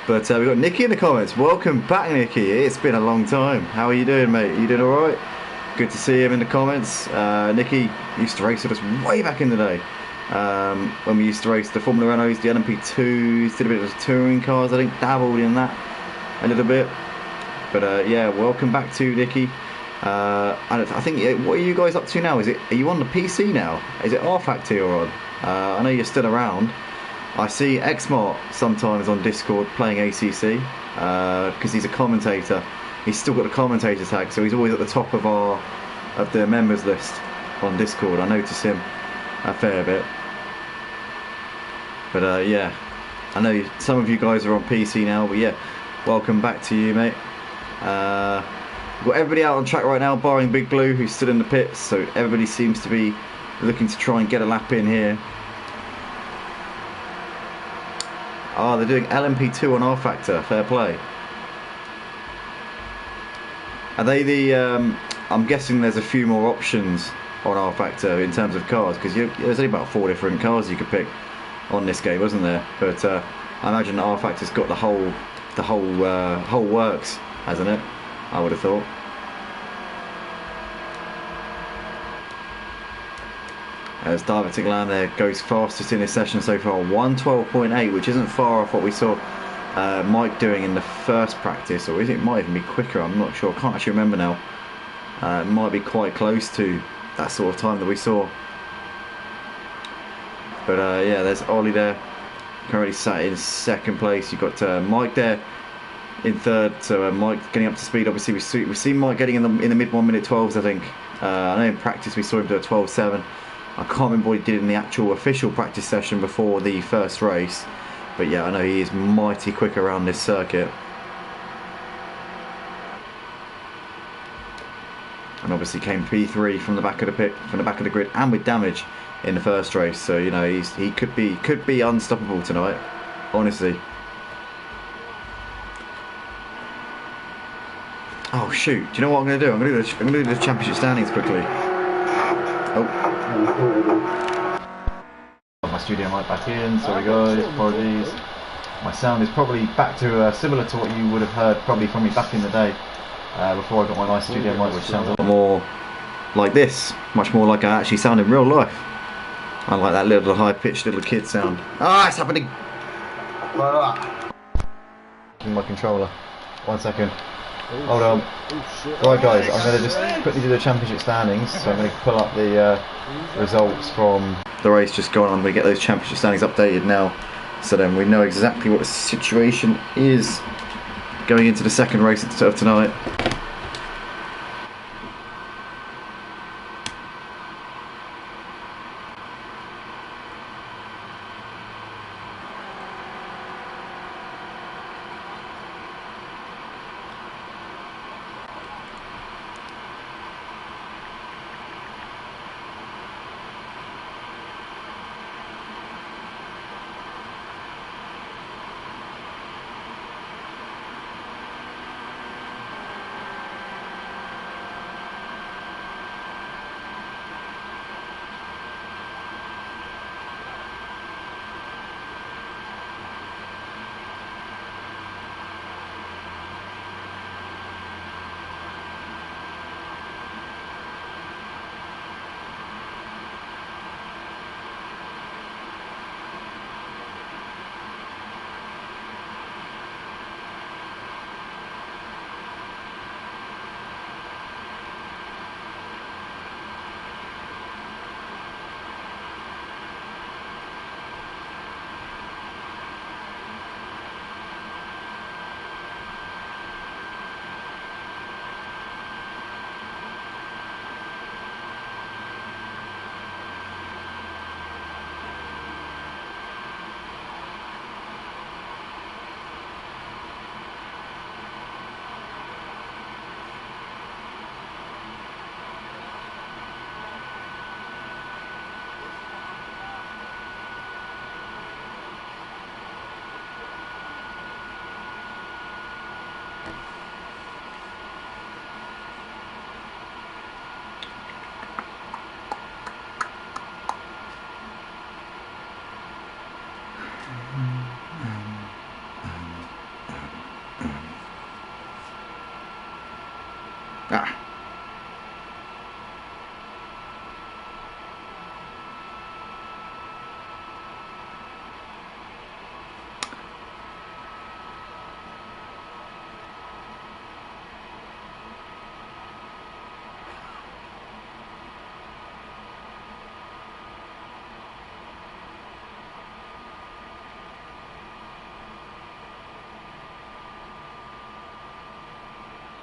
But we've got Nicky in the comments. Welcome back, Nicky. It's been a long time. How are you doing, mate? You doing alright? Good to see him in the comments. Nicky used to race with us way back in the day, when we used to race the Formula Renaults, the LMP2s, did a bit of touring cars, I think, dabbled in that a little bit. But yeah, welcome back to Nicky. And I think, what are you guys up to now? Are you on the PC now? Is it R-Factor you're on? I know you're still around. I see Xmart sometimes on Discord playing ACC, because he's a commentator. He's still got the commentator tag, so he's always at the top of the members list on Discord. I notice him a fair bit. But yeah, I know some of you guys are on PC now, but yeah, welcome back to you, mate. We've got everybody out on track right now, barring Big Blue, who's still in the pits, so everybody seems to be looking to try and get a lap in here. Ah, they're doing LMP2 on R-Factor, fair play. Are they the, I'm guessing there's a few more options on R Factor in terms of cars, because there's only about 4 different cars you could pick on this game, wasn't there? But I imagine R Factor's got the whole works, hasn't it? I would have thought. As David Lamb there goes fastest in this session so far, 1:12.8, which isn't far off what we saw Mike doing in the first practice, or it might even be quicker, I'm not sure, can't actually remember now. It might be quite close to that sort of time that we saw. But yeah, there's Ollie there, currently sat in second place. You've got Mike there in third, so Mike getting up to speed. Obviously we've seen Mike getting in the mid 1 minute 12s, I think. I know in practice we saw him do a 12.7. I can't remember what he did in the actual official practice session before the first race, but yeah, I know he is mighty quick around this circuit. And obviously came P3 from the back of the pit, from the back of the grid, and with damage in the first race. So you know he could be unstoppable tonight, honestly. Oh shoot! Do you know what I'm going to do? I'm going to do the championship standings quickly. Oh. Got my studio mic back in. Sorry guys, apologies. My sound is probably back to similar to what you would have heard probably from me back in the day. Before I got my nice studio mic, which sounds a lot more like this, much more like I actually sound in real life. I like that little high-pitched little kid sound. Ah, it's happening! My controller. 1 second. Hold on. Right guys, I'm going to just quickly do the championship standings. So I'm going to pull up the results from the race just gone. I'm going to get those championship standings updated now, so then we know exactly what the situation is going into the second race of tonight. Ah.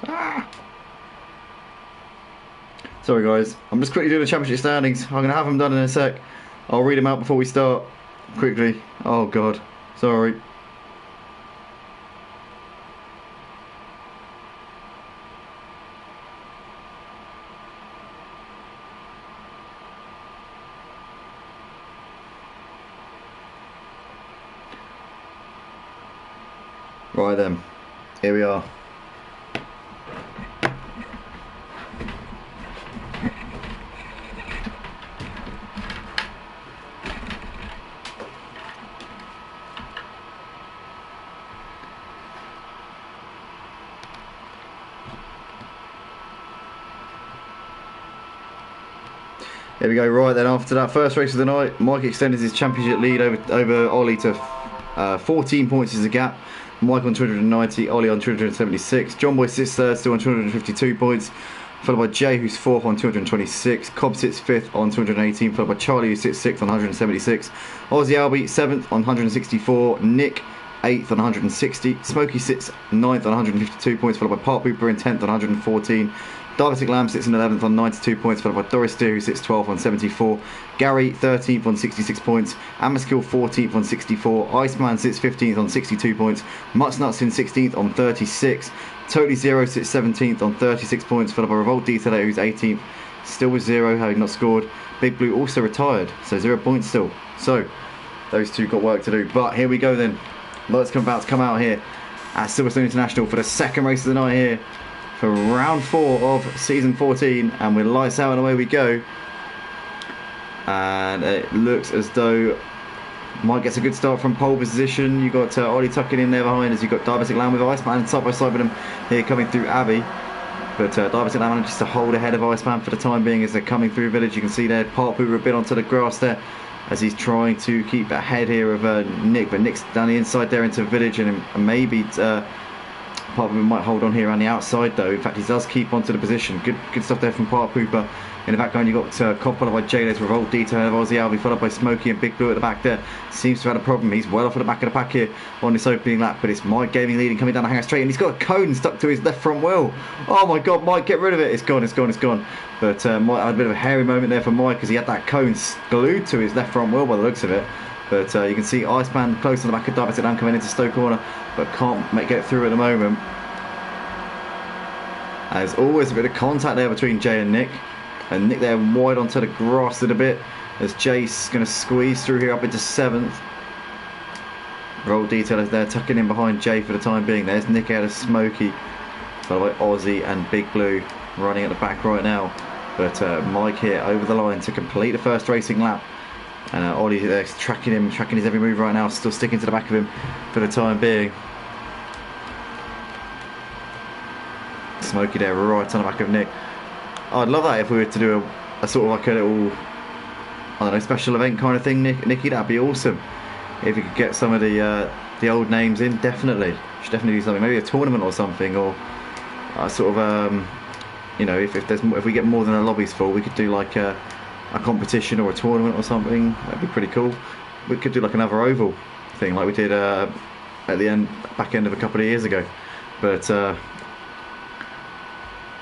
Ah. Sorry guys, I'm just quickly doing the championship standings. I'm going to have them done in a sec. I'll read them out before we start. Quickly. Oh god, sorry. Right then, here we are. Here we go. Right then, after that first race of the night, Mike extended his championship lead over Ollie to 14 points is a gap. Mike on 290, Ollie on 276. John Boy sits third, still on 252 points. Followed by Jay, who's fourth on 226. Cobb sits fifth on 218. Followed by Charlie, who sits sixth on 176. Aussie Albie seventh on 164. Nick 8th on 160. Smokey sits 9th on 152 points, followed by Park Hooper in 10th on 114. Diabetic Lamb sits in 11th on 92 points, followed by Doris Steer, who sits 12th on 74. Gary 13th on 66 points. Amaskill 14th on 64. Iceman sits 15th on 62 points. Mutsnuts in 16th on 36. Totally Zero sits 17th on 36 points, followed by Revolt Detailer, who's 18th, still with 0, having not scored. Big Blue also retired, so 0 points still. So those two got work to do. But here we go then. Lights about to come out here at Silverstone International for the second race of the night here for round 4 of season 14, and we're lights out and away we go. And it looks as though Mike gets a good start from pole position. You got Ollie tucking in there behind, as you got Diabetic Lamb with Iceman side by side with him here coming through Abbey. But Diabetic Lamb manages to hold ahead of Iceman for the time being as they're coming through Village. You can see there Park Hooper a bit onto the grass there, as he's trying to keep ahead here of Nick, but Nick's down the inside there into Village, and maybe Park Hooper might hold on here around the outside though. In fact, he does keep onto the position. Good stuff there from Park Hooper. In the background, you've got Cobb followed by Jayles, Revolt Detail of Aussie Alvey, followed by Smokey and Big Blue at the back there. Seems to have had a problem. He's well off at the back of the pack here on this opening lap, but it's Mike Gaming leading, coming down the hanger straight, and he's got a cone stuck to his left front wheel. Oh my god, Mike, get rid of it. It's gone, it's gone, it's gone. But Mike had a bit of a hairy moment there for Mike, because he had that cone glued to his left front wheel by the looks of it. But you can see Iceman close on the back of Diabetic Lamb coming into Stoke Corner, but can't get it through at the moment. There's always a bit of contact there between Jay and Nick. And Nick there wide onto the grass a bit, as Jay's going to squeeze through here up into 7th. Roll Detailers there tucking in behind Jay for the time being. There's Nick out of Smokey, followed by Aussie and Big Blue running at the back right now. But Mike here over the line to complete the first racing lap. And Ollie there tracking his every move right now, still sticking to the back of him for the time being. Smokey there right on the back of Nick. I'd love that if we were to do a sort of like a little, I don't know, special event kind of thing, Nicky. That'd be awesome. If you could get some of the old names in, definitely. Should definitely do something. Maybe a tournament or something, or sort of, you know, if we get more than a lobbies full, we could do like a competition or a tournament or something. That'd be pretty cool. We could do like another oval thing, like we did at the back end of a couple of years ago. But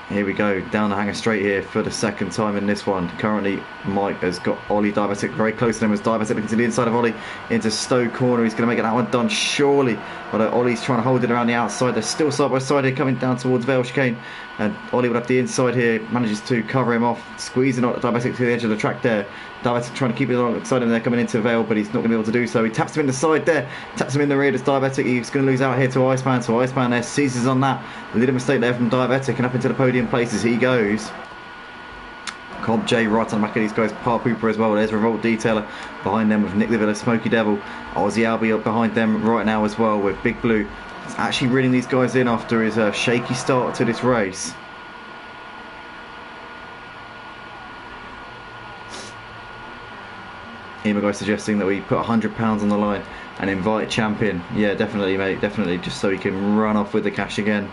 here we go, down the hanger straight here for the second time in this one. Currently, Mike has got Ollie Diabetic very close to him, as Diabetic looking to the inside of Ollie into Stoke Corner. He's going to make that one done surely, but Ollie's trying to hold it around the outside. They're still side by side here, coming down towards Vale Chicane, and Ollie would have the inside here, manages to cover him off, squeezing Diabetic to the edge of the track there. Diabetic trying to keep it alongside him there, coming into Vale, but he's not going to be able to do so. He taps him in the side there, taps him in the rear as Diabetic. He's going to lose out here to Iceman, so Iceman there seizes on that. A little mistake there from Diabetic, and up into the podium places he goes. Cobb J right on the back of these guys, Park Hooper as well. There's Revolt Detailer behind them with Nick the Villa, Smoky Devil. Aussie Albie up behind them right now as well, with Big Blue. He's actually reeling these guys in after his shaky start to this race. Here, my guy suggesting that we put £100 on the line and invite Champion. Yeah, definitely, mate, definitely, just so he can run off with the cash again.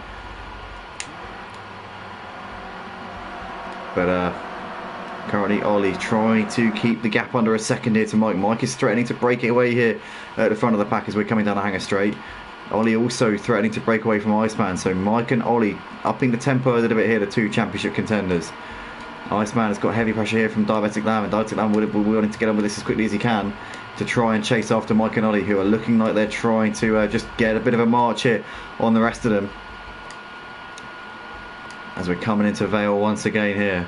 But currently Ollie trying to keep the gap under a second here to Mike. Mike is threatening to break it away here at the front of the pack as we're coming down the hanger straight. Ollie also threatening to break away from Iceman. So Mike and Ollie upping the tempo a little bit here, the two championship contenders. Iceman has got heavy pressure here from Diabetic Lamb, and Diabetic Lamb will be wanting to get on with this as quickly as he can to try and chase after Mike and Ollie, who are looking like they're trying to just get a bit of a march here on the rest of them. As we're coming into Vale once again here.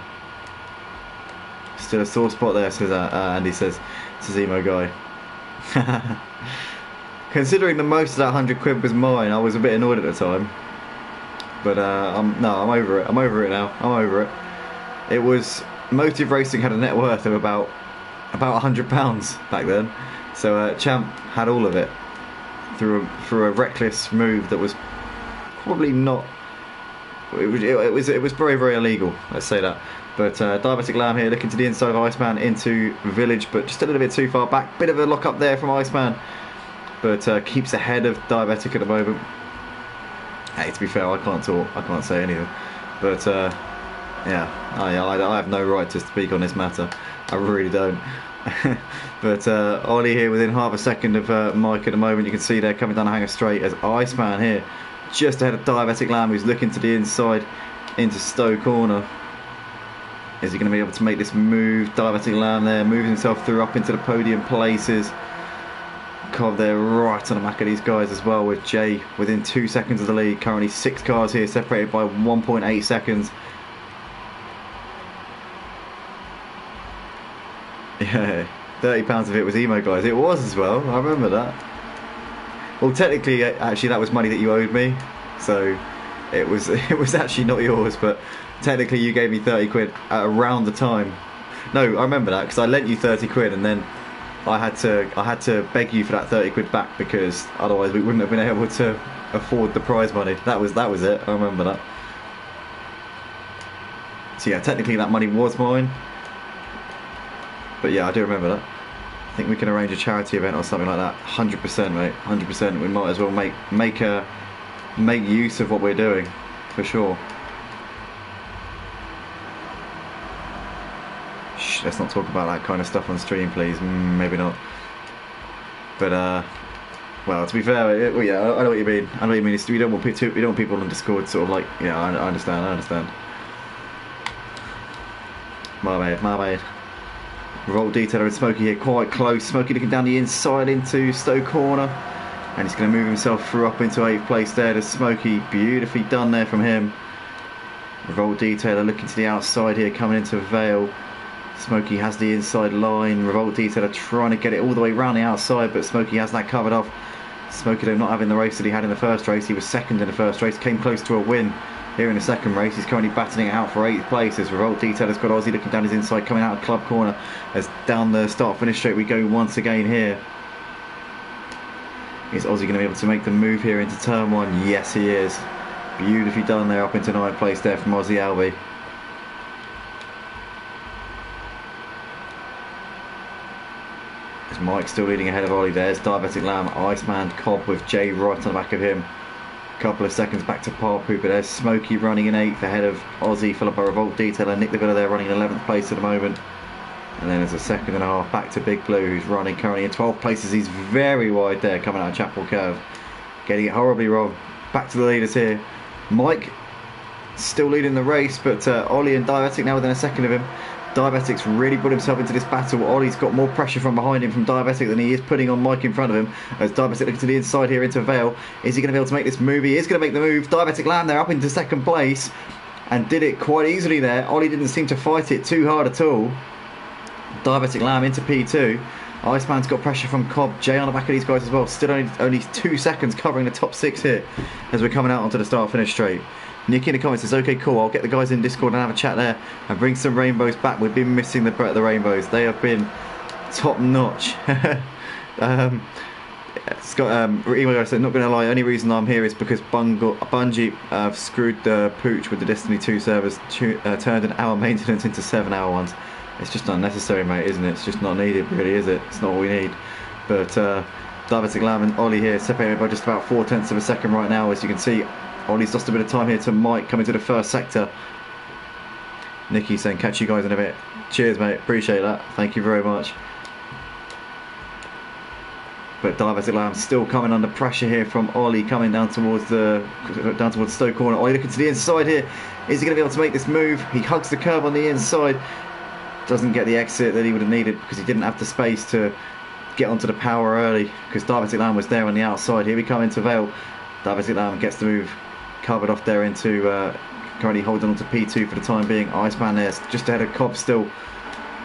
Still a sore spot there, says Andy, says Emo guy. Considering the most of that 100 quid was mine, I was a bit annoyed at the time. But I'm over it. I'm over it now. I'm over it. It was, Motive Racing had a net worth of about £100 back then, so Champ had all of it through a reckless move that was probably not. It was very, very illegal. Let's say that. But Diabetic Lamb here looking to the inside of Iceman into Village, but just a little bit too far back. Bit of a lock up there from Iceman, but keeps ahead of Diabetic at the moment. Hey, to be fair, I can't talk, I can't say anything. But yeah, I have no right to speak on this matter. I really don't. But Ollie here within half a second of Mike at the moment. You can see they're coming down the hanger straight as Iceman here just ahead of Diabetic Lamb, who's looking to the inside into Stowe corner. Is he going to be able to make this move? Diabetic Lamb there, moving himself through up into the podium places. Cobb there right on the back of these guys as well, with Jay within 2 seconds of the lead. Currently 6 cars here, separated by 1.8 seconds. Yeah, £30 of it was emo, guys. It was as well, I remember that. Well, technically, actually, that was money that you owed me. So it was actually not yours, but technically you gave me 30 quid at around the time. No, I remember that because I lent you 30 quid and then I had to beg you for that 30 quid back because otherwise we wouldn't have been able to afford the prize money. That was it. I remember that. So yeah, technically that money was mine. But yeah, I do remember that. I think we can arrange a charity event or something like that. 100%, mate. 100%. We might as well make use of what we're doing, for sure. Shh, let's not talk about that kind of stuff on stream, please. Maybe not. But well, to be fair, yeah, I know what you mean. I know what you mean. We don't want people on Discord sort of like, yeah, I understand. My bad. Roll Detailer and Smokey here quite close. Smokey looking down the inside into Stowe corner. And he's going to move himself through up into 8th place there to Smokey. Beautifully done there from him. Revolt Detailer looking to the outside here, coming into Vale. Smokey has the inside line. Revolt Detailer trying to get it all the way around the outside, but Smokey has that covered off. Smokey though not having the race that he had in the first race. He was second in the first race, came close to a win here in the second race. He's currently battling it out for 8th place as Revolt Detailer's got Aussie looking down his inside, coming out of club corner as down the start finish straight we go once again here. Is Aussie going to be able to make the move here into turn 1? Yes, he is. Beautifully done there up into 9th place there from Aussie Albie. Is Mike still leading ahead of Ollie? There's Diabetic Lamb, Iceman, Cobb with Jay right on the back of him. Couple of seconds back to Park Pooper. There's Smokey running in 8th ahead of Aussie, followed by Revolt Detailer. Nick the Villa there running in 11th place at the moment. And then there's a second and a half back to Big Blue, who's running currently in 12th place as he's very wide there coming out of Chapel Curve. Getting it horribly wrong. Back to the leaders here. Mike still leading the race, but Ollie and Diabetic now within a second of him. Diabetic's really put himself into this battle. Ollie's got more pressure from behind him from Diabetic than he is putting on Mike in front of him. As Diabetic looking to the inside here into Vale. Is he going to be able to make this move? He is going to make the move. Diabetic Lamb there up into second place and did it quite easily there. Ollie didn't seem to fight it too hard at all. Diabetic Lamb into P2. Iceman's got pressure from Cobb. Jay on the back of these guys as well. Still only 2 seconds covering the top 6 here as we're coming out onto the start finish straight. Nick in the comments says, okay, cool, I'll get the guys in Discord and have a chat there and bring some rainbows back. We've been missing the rainbows. They have been top notch. Scott, email said, not going to lie, only reason I'm here is because Bungie screwed the pooch with the Destiny 2 servers, turned an hour maintenance into 7-hour ones. It's just unnecessary, mate, isn't it? It's just not needed, really, is it? It's not what we need. But Diabetic Lamb and Ollie here separated by just about 0.4 of a second right now, as you can see. Ollie's lost a bit of time here to Mike coming to the first sector. Nicky saying, catch you guys in a bit. Cheers, mate. Appreciate that. Thank you very much. But Diabetic Lamb still coming under pressure here from Ollie coming down towards Stowe corner. Ollie looking to the inside here. Is he going to be able to make this move? He hugs the curb on the inside. Doesn't get the exit that he would have needed because he didn't have the space to get onto the power early because Diabetic Lamb was there on the outside. Here we come into Vale. Diabetic Lamb gets the move covered off there into currently holding on to P2 for the time being. Iceman there just ahead of Cobb still,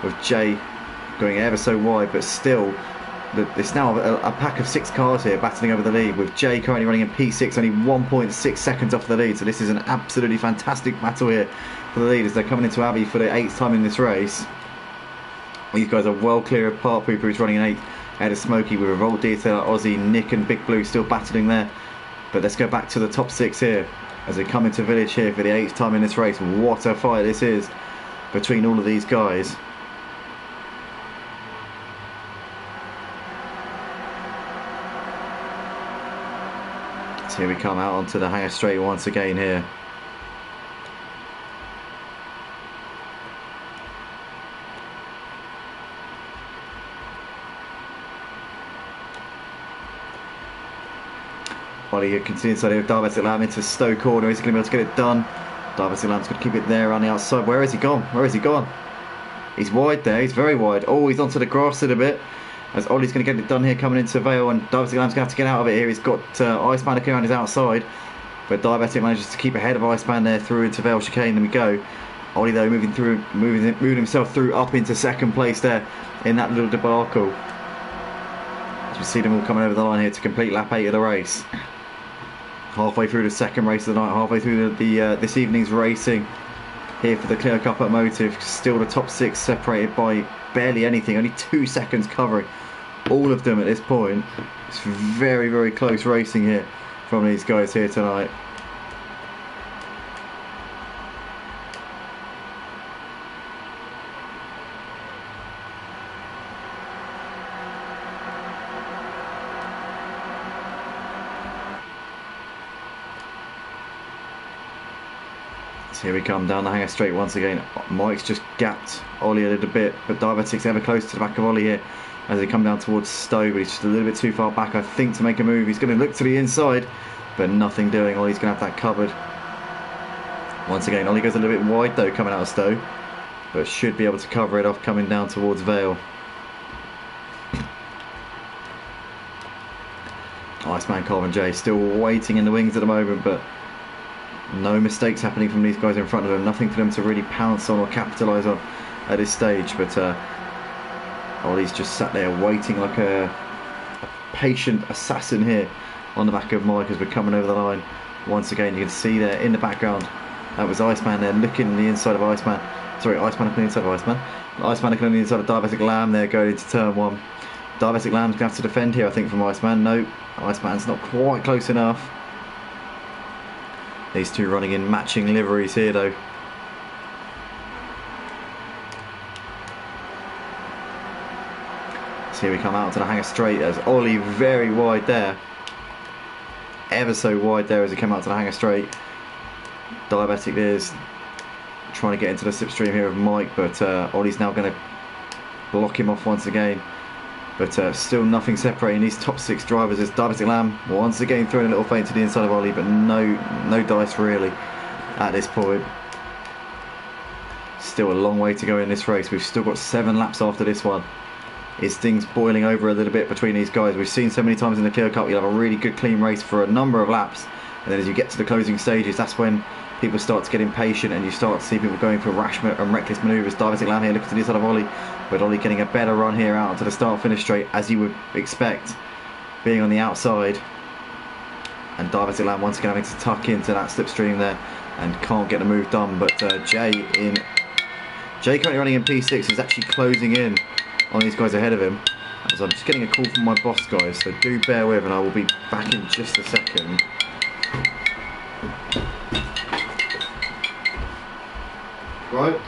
with Jay going ever so wide, but still it's now a pack of 6 cars here battling over the lead, with Jay currently running in P6, only 1.6 seconds off the lead. So this is an absolutely fantastic battle here for the lead as they're coming into Abbey for the 8th time in this race. These guys are well clear of Park Pooper, who's running in 8th ahead of Smokey, with Revolt Detailer, Aussie, Nick and Big Blue still battling there. But let's go back to the top 6 here as they come into Village here for the 8th time in this race. What a fight this is. between all of these guys. So here we come out onto the hangar straight once again here. Ollie here continues inside here with Darvesic Lamb into Stowe corner. He's going to be able to get it done. Darvesic Lamb's going to keep it there on the outside. Where has he gone? Where has he gone? He's wide there. He's very wide. Oh, he's onto the grass a bit. As Ollie's going to get it done here coming into Vale. And Darvesic Lamb's going to have to get out of it here. He's got Iceman clear on his outside. But Darvesic manages to keep ahead of Iceman there through into Vale chicane. There we go. Ollie though moving himself through up into second place there in that little debacle. As we see them all coming over the line here to complete lap 8 of the race. Halfway through the second race of the night, halfway through this evening's racing here for the Clio Cup Automotive. Still the top 6 separated by barely anything, only 2 seconds covering all of them at this point. It's very, very close racing here from these guys here tonight. So here we come down the hangar straight once again. Mike's just gapped Ollie a little bit, but Darvesic's ever close to the back of Ollie here as they come down towards Stowe, but he's just a little bit too far back, I think, to make a move. He's going to look to the inside, but nothing doing. Ollie's going to have that covered. Once again, Ollie goes a little bit wide though coming out of Stowe, but should be able to cover it off coming down towards Vale. Iceman Colin J still waiting in the wings at the moment, but no mistakes happening from these guys in front of them. Nothing for them to really pounce on or capitalise on at this stage. But Ollie's just sat there waiting like a patient assassin here on the back of Mike as we're coming over the line. Once again, you can see there in the background, that was Iceman there looking on the inside of Iceman. Sorry, Iceman looking on the inside of Iceman. Iceman looking on the inside of Darvesic Lamb there going into turn 1. Darvesic Lamb's going to have to defend here, I think, from Iceman. No, Iceman's not quite close enough. These two running in matching liveries here though. So here we come out to the hangar straight as Ollie very wide there. Ever so wide there as he came out to the hangar straight. Diabetic is trying to get into the slipstream here of Mike, but Ollie's now going to block him off once again. But still nothing separating these top 6 drivers as Darvesic Lamb once again throwing a little feint to the inside of Ollie, but no dice really at this point. Still a long way to go in this race. We've still got 7 laps after this one. Is things boiling over a little bit between these guys? We've seen so many times in the Clio Cup you'll have a really good clean race for a number of laps, and then as you get to the closing stages, that's when people start to get impatient and you start to see people going for rash and reckless manoeuvres. Darvesic Lamb here looking to the inside of Ollie, but Ollie getting a better run here out to the start finish straight, as you would expect, being on the outside. And Darvesic Lamb once again having to tuck into that slipstream there and can't get the move done. But Jay currently running in P6 is actually closing in on these guys ahead of him. As I'm just getting a call from my boss, guys, so do bear with, and I will be back in just a second. Right.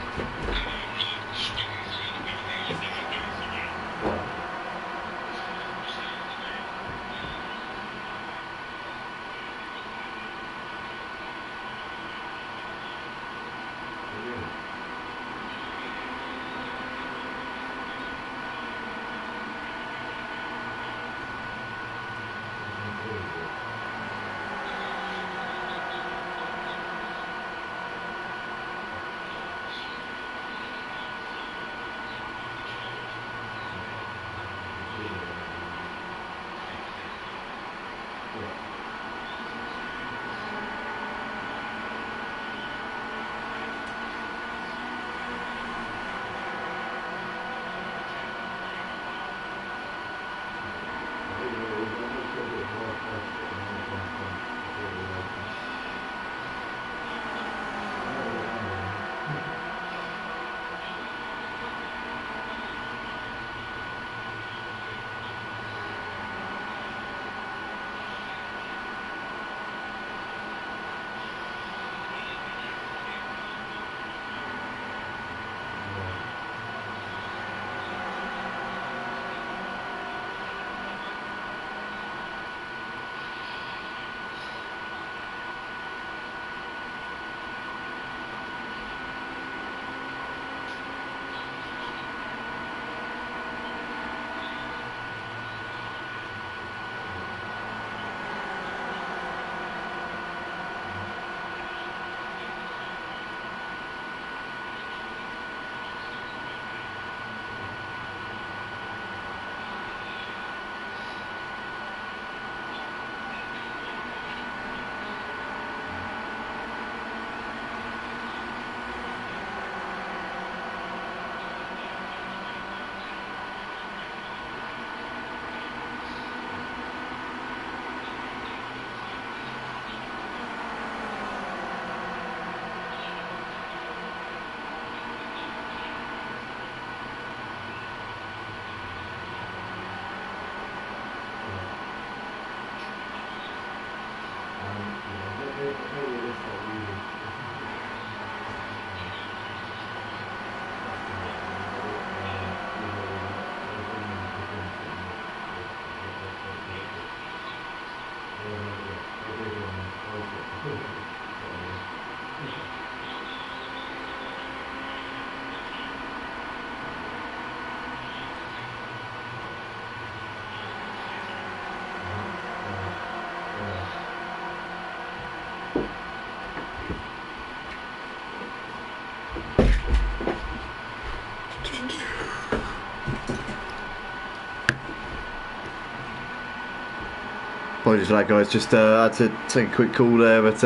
Apologies for that, guys. Just had to take a quick call there, but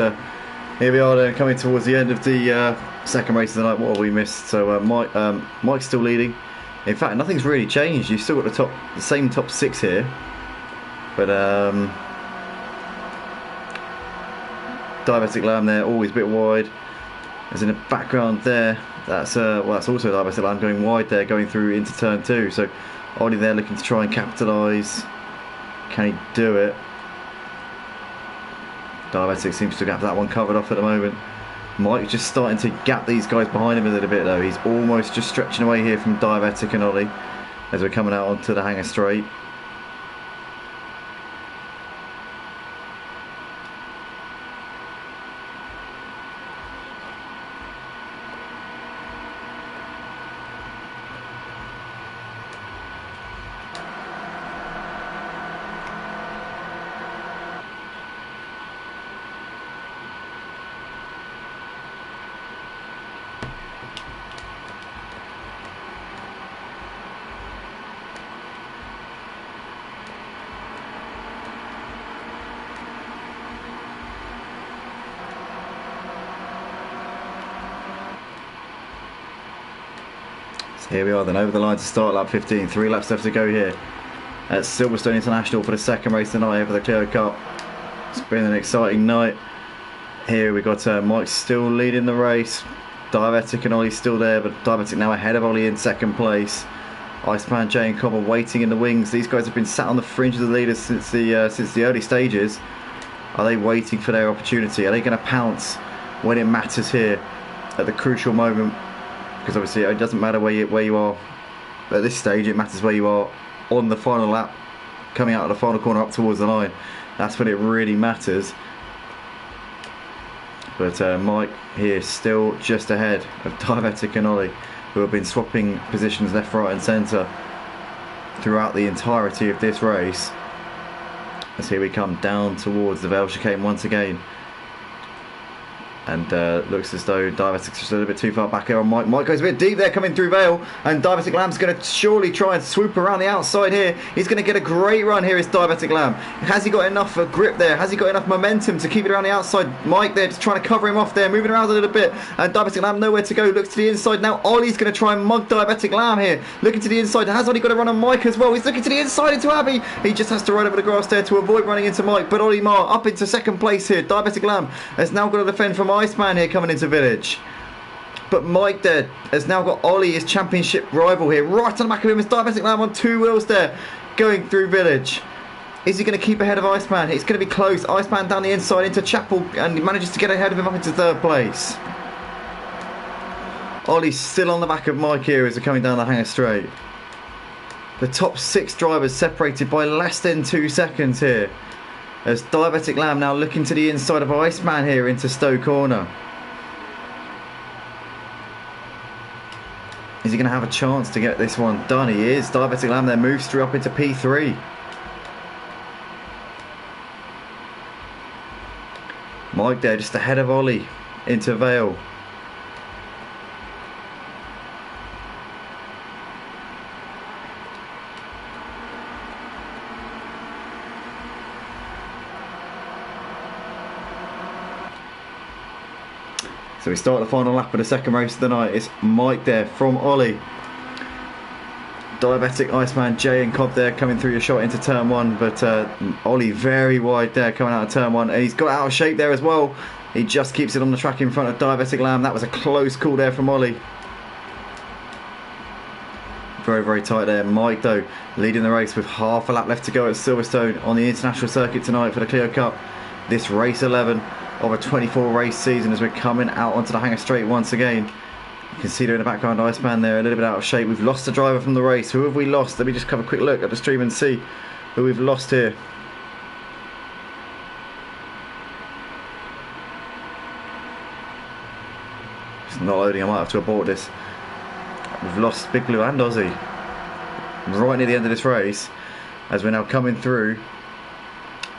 here we are then, coming towards the end of the second race of the night. What have we missed? So Mike's still leading. In fact, nothing's really changed. You've still got the same top 6 here, but Diabetic Lamb there, always a bit wide. As in the background there, that's also Diabetic Lamb going wide there, going through into turn 2. So Ollie there looking to try and capitalise. Can he do it? Diabetic seems to have that one covered off at the moment. Mike's just starting to gap these guys behind him a little bit though. He's almost just stretching away here from Diabetic and Ollie as we're coming out onto the hanger straight. Here we are then, over the line to start lap 15. 3 laps left to go here at Silverstone International for the second race tonight over the Clio Cup. It's been an exciting night. Here we got Mike still leading the race. Diabetic and Ollie still there, but Diabetic now ahead of Ollie in second place. Iceman, Jay and Cobb are waiting in the wings. These guys have been sat on the fringe of the leaders since the early stages. Are they waiting for their opportunity? Are they going to pounce when it matters here at the crucial moment? Because obviously it doesn't matter where you are at this stage, it matters where you are on the final lap, coming out of the final corner up towards the line. That's when it really matters. But Mike here still just ahead of Diabetic and Ollie, who have been swapping positions left, right and centre throughout the entirety of this race. As here we come down towards the Vale chicane once again. And looks as though Diabetic's just a little bit too far back here on Mike. Mike goes a bit deep there coming through Vale, and Diabetic Lamb's going to surely try and swoop around the outside here. He's going to get a great run here, is Diabetic Lamb. Has he got enough grip there? Has he got enough momentum to keep it around the outside? Mike there just trying to cover him off there, moving around a little bit, and Diabetic Lamb nowhere to go. Looks to the inside now. Ollie's going to try and mug Diabetic Lamb here. Looking to the inside. Has Ollie got a run on Mike as well? He's looking to the inside into Abbey. He just has to ride over the grass there to avoid running into Mike, but Ollie Marr up into second place here. Diabetic Lamb has now got to defend from Iceman here coming into Village. But Mike there has now got Ollie, his championship rival here, right on the back of him. Is Diabetic Lamb on 2 wheels there, going through Village. Is he going to keep ahead of Iceman? It's going to be close. Iceman down the inside into Chapel, and he manages to get ahead of him up into third place. Ollie's still on the back of Mike here as they're coming down the hanger straight. The top 6 drivers separated by less than 2 seconds here, as Diabetic Lamb now looking to the inside of Iceman here into Stowe Corner. Is he going to have a chance to get this one done? He is. Diabetic Lamb there moves through up into P3. Mike there just ahead of Ollie into Vale. So we start the final lap of the second race of the night. It's Mike there from Ollie. Diabetic, Iceman, Jay and Cobb there coming through your shot into turn 1. But Ollie very wide there coming out of turn 1. And he's got out of shape there as well. He just keeps it on the track in front of Diabetic Lamb. That was a close call there from Ollie. Very, very tight there. Mike though leading the race with half a lap left to go at Silverstone on the international circuit tonight for the Clio Cup. This race 11 of a 24 race season as we're coming out onto the hangar straight once again. You can see there in the background, Iceman there, a little bit out of shape. We've lost the driver from the race. Who have we lost? Let me just have a quick look at the stream and see who we've lost here. It's not loading, I might have to abort this. We've lost Big Blue and Aussie right near the end of this race as we're now coming through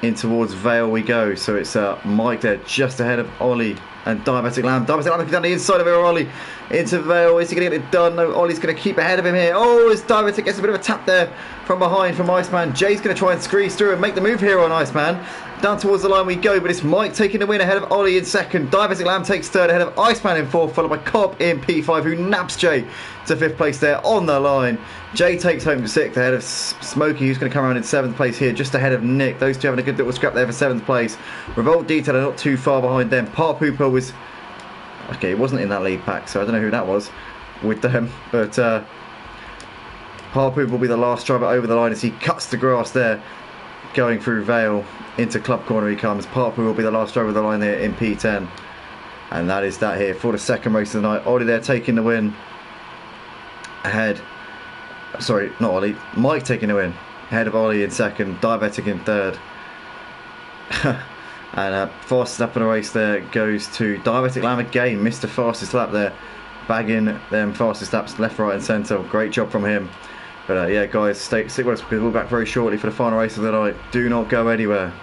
in towards Vale we go. So it's Mike there just ahead of Ollie and Diabetic Lamb. Diabetic Lamb looking down the inside of Ollie into Vale. Is he going to get it done? No, Ollie's going to keep ahead of him here. Oh, as Diabetic gets a bit of a tap there from behind from Iceman. Jay's going to try and squeeze through and make the move here on Iceman. Down towards the line we go, but it's Mike taking the win ahead of Ollie in second. Diabetic Lamb takes third ahead of Iceman in fourth, followed by Cobb in P5, who naps Jay to fifth place there on the line. Jay takes home sixth ahead of Smokey, who's going to come around in seventh place here, just ahead of Nick. Those two having a good little scrap there for seventh place. Revolt Detail are not too far behind them. Part Pooper was... okay, it wasn't in that lead pack, so I don't know who that was with them, but Part Pooper will be the last driver over the line as he cuts the grass there, going through Vale into Club Corner he comes. Part Pooper will be the last driver of the line there in P10. And that is that here for the second race of the night. Ollie there taking the win ahead. Sorry, not Ollie. Mike taking the win ahead of Ollie in second. Diabetic in third. And fastest lap of the race there goes to Diabetic Lamb again. Missed the fastest lap there. Bagging them fastest laps left, right and centre. Great job from him. But yeah, guys, stick with us because we'll be back very shortly for the final race of the night. Do not go anywhere.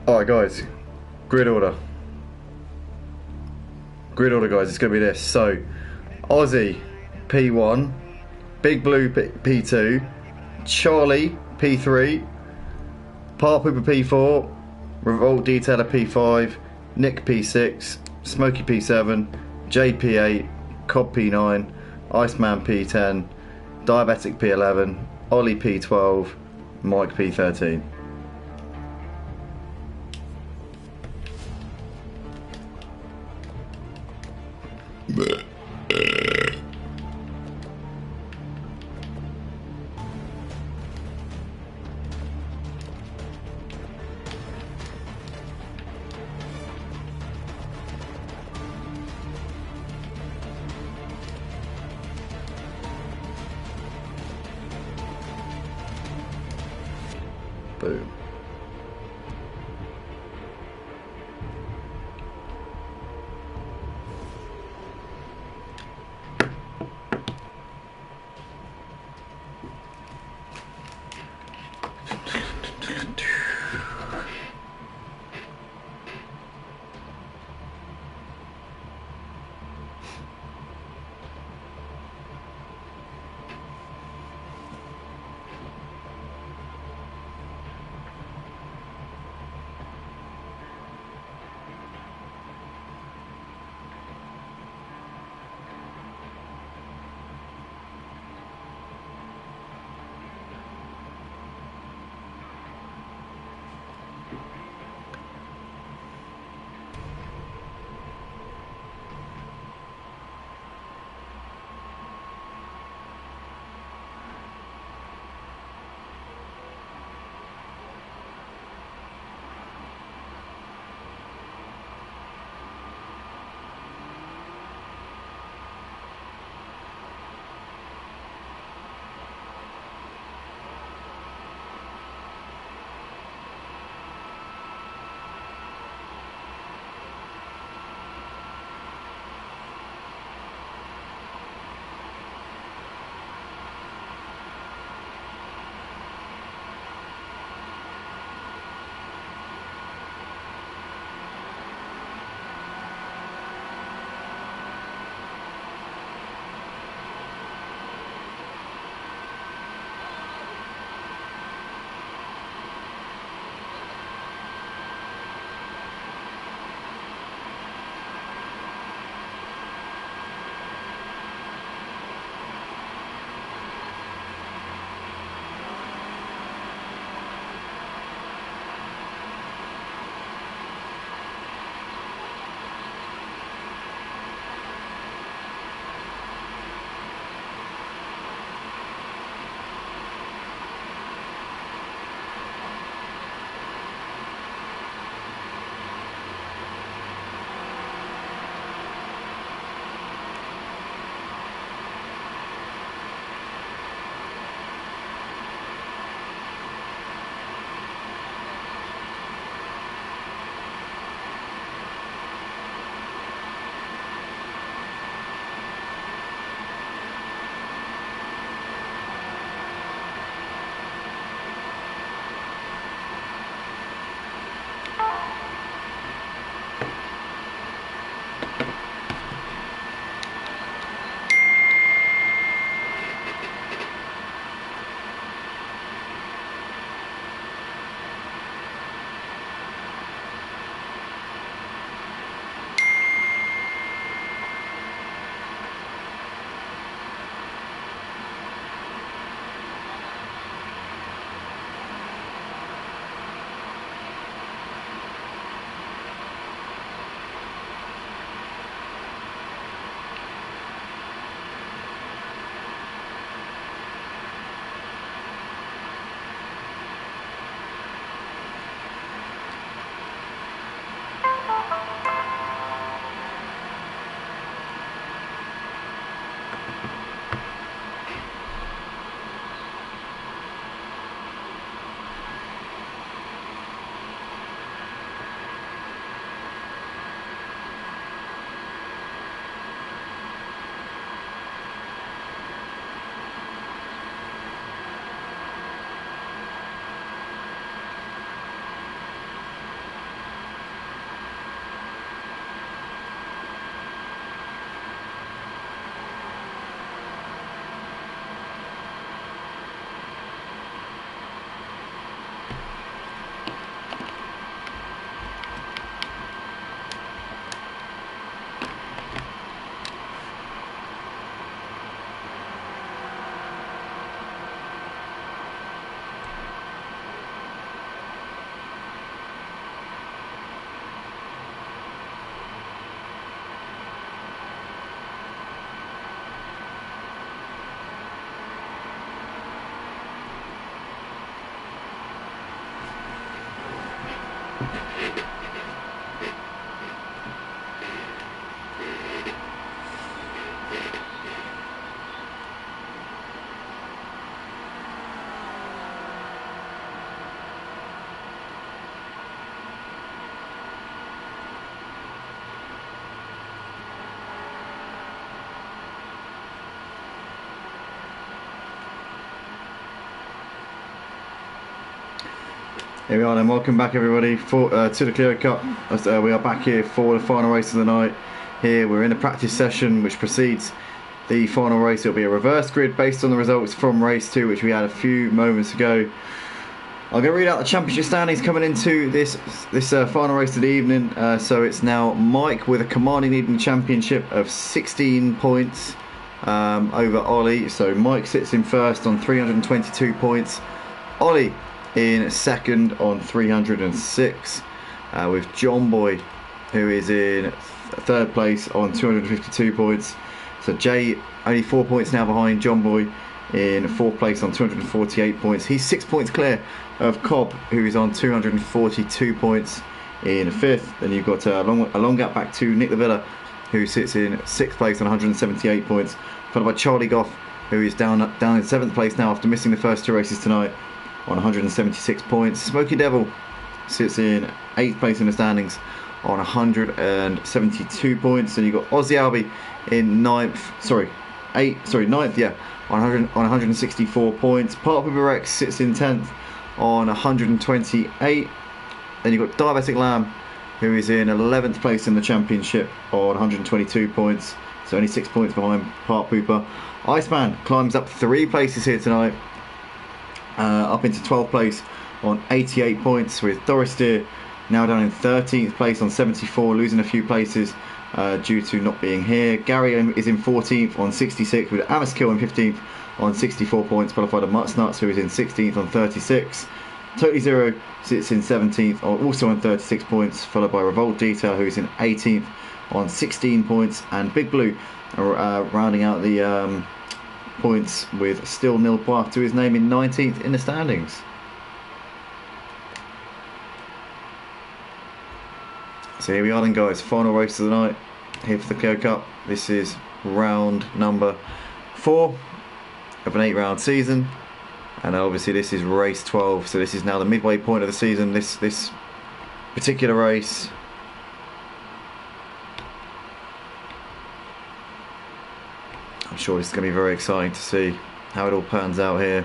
Alright guys, grid order. Grid order guys, it's going to be this. So, Aussie P1, Big Blue P2, Charlie P3, Part Pooper P4, Revolt Detailer P5, Nick P6, Smokey P7, Jay P8, Cobb P9, Iceman P10, Diabetic P11, Ollie P12, Mike P13. Boom. Here we are then, welcome back everybody to the Clio Cup. We are back here for the final race of the night. Here we're in the practice session which precedes the final race. It'll be a reverse grid based on the results from race 2 which we had a few moments ago. I'm going to read out the championship standings coming into this final race of the evening. So it's now Mike with a commanding lead in the championship of 16 points over Ollie. So Mike sits in first on 322 points. Ollie in second on 306, with John Boy, who is in third place on 252 points. So Jay only 4 points now behind John Boy in fourth place on 248 points. He's 6 points clear of Cobb, who is on 242 points in fifth. Then you've got a long gap back to Nick the Villa, who sits in sixth place on 178 points, followed by Charlie Goff, who is down in seventh place now after missing the first two races tonight on 176 points. Smoky Devil sits in 8th place in the standings on 172 points. And you've got Aussie Albie in 9th, yeah, on 164 points. Park Pooper Rex sits in 10th on 128. Then you've got Diabetic Lamb, who is in 11th place in the championship on 122 points. So only 6 points behind Park Pooper. Iceman climbs up 3 places here tonight, up into 12th place on 88 points, with Doris Deer now down in 13th place on 74, losing a few places due to not being here. Gary is in 14th on 66, with Amaskill in 15th on 64 points, followed by the Mutsnuts, who is in 16th on 36. Totally Zero sits in 17th, also on 36 points, followed by Revolt Detail, who is in 18th on 16 points, and Big Blue rounding out the points with still nil bar to his name in 19th in the standings. So here we are then, guys, final race of the night here for the Clio Cup. This is round number 4 of an 8-round season, and obviously this is race 12, so this is now the midway point of the season. This particular race, I'm sure this is going to be very exciting to see how it all pans out here.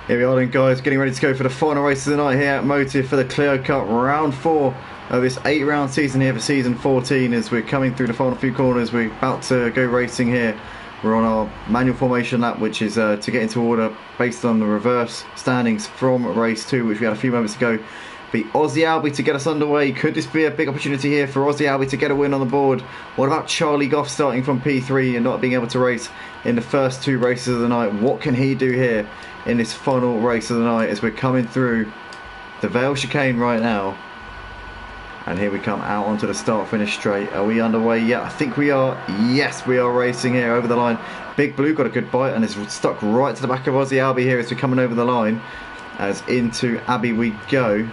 Here we are then, guys, getting ready to go for the final race of the night here at Motive for the Clio Cup round 4 of this 8-round season here for season 14. As we're coming through the final few corners, we're about to go racing here. We're on our manual formation lap, which is to get into order based on the reverse standings from race 2, which we had a few moments ago. The Aussie Albie to get us underway. Could this be a big opportunity here for Aussie Albie to get a win on the board? What about Charlie Goff starting from P3 and not being able to race in the first 2 races of the night? What can he do here in this final race of the night as we're coming through the Vale chicane right now? And here we come out onto the start finish straight. Are we underway yet? I think we are. Yes, we are racing here over the line. Big Blue got a good bite and is stuck right to the back of Aussie Albie here as we're coming over the line. As into Abbey we go.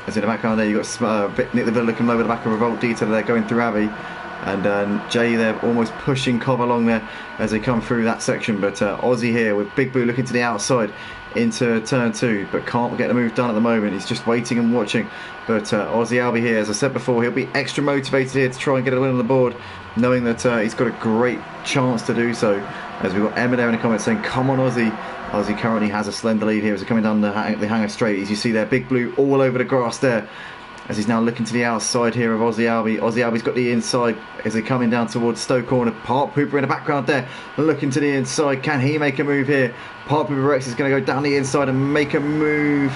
As in the background there, you've got Nick the Villa looking over the back of Revolt Detail there, going through Abbey. And Jay there almost pushing Cobb along there as they come through that section. But Aussie here with Big Blue looking to the outside into turn 2, but can't get the move done at the moment. He's just waiting and watching. But Aussie Albie here, as I said before, he'll be extra motivated here to try and get a win on the board, knowing that he's got a great chance to do so. As we've got Emma there in the comments saying, come on Aussie. Aussie currently has a slender lead here as they're coming down the hanger straight. As you see there, Big Blue all over the grass there, as he's now looking to the outside here of Aussie Albie. Aussie Albie's got the inside as they're coming down towards Stowe Corner. Park Pooper in the background there, looking to the inside. Can he make a move here? Park Pooper Rex is going to go down the inside and make a move.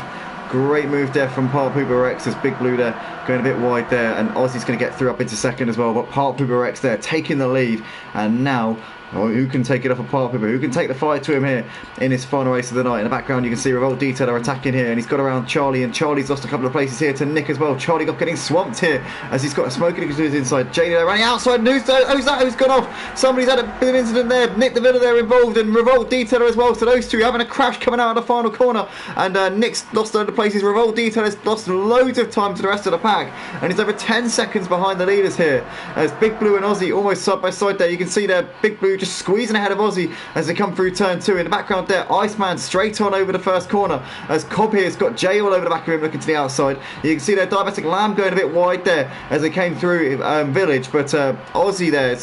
Great move there from Park Pooper Rex as Big Blue there going a bit wide there. And Aussie's going to get through up into second as well. But Park Pooper Rex there taking the lead. And now, who can take it off of Park Pooper? Who can take the fight to him here in this final race of the night? In the background you can see Revolt Detail are attacking here, and he's got around Charlie, and Charlie's lost a couple of places here to Nick as well. Charlie got getting swamped here as he's got a smoking to his inside. Jay there running outside, and who's that? Who's gone off? Somebody's had a bit of an incident there. Nick the Villa there involved, and Revolt Detailer as well. So those two having a crash coming out of the final corner, and Nick's lost a load of places. Revolt Detailer's lost loads of time to the rest of the pack, and he's over 10 seconds behind the leaders here as Big Blue and Aussie almost side by side there. You can see there Big Blue just squeezing ahead of Aussie as they come through turn 2. In the background there, Iceman straight on over the first corner as Cobb here's got Jay all over the back of him looking to the outside. You can see there Diabetic Lamb going a bit wide there as they came through Village, but Aussie there,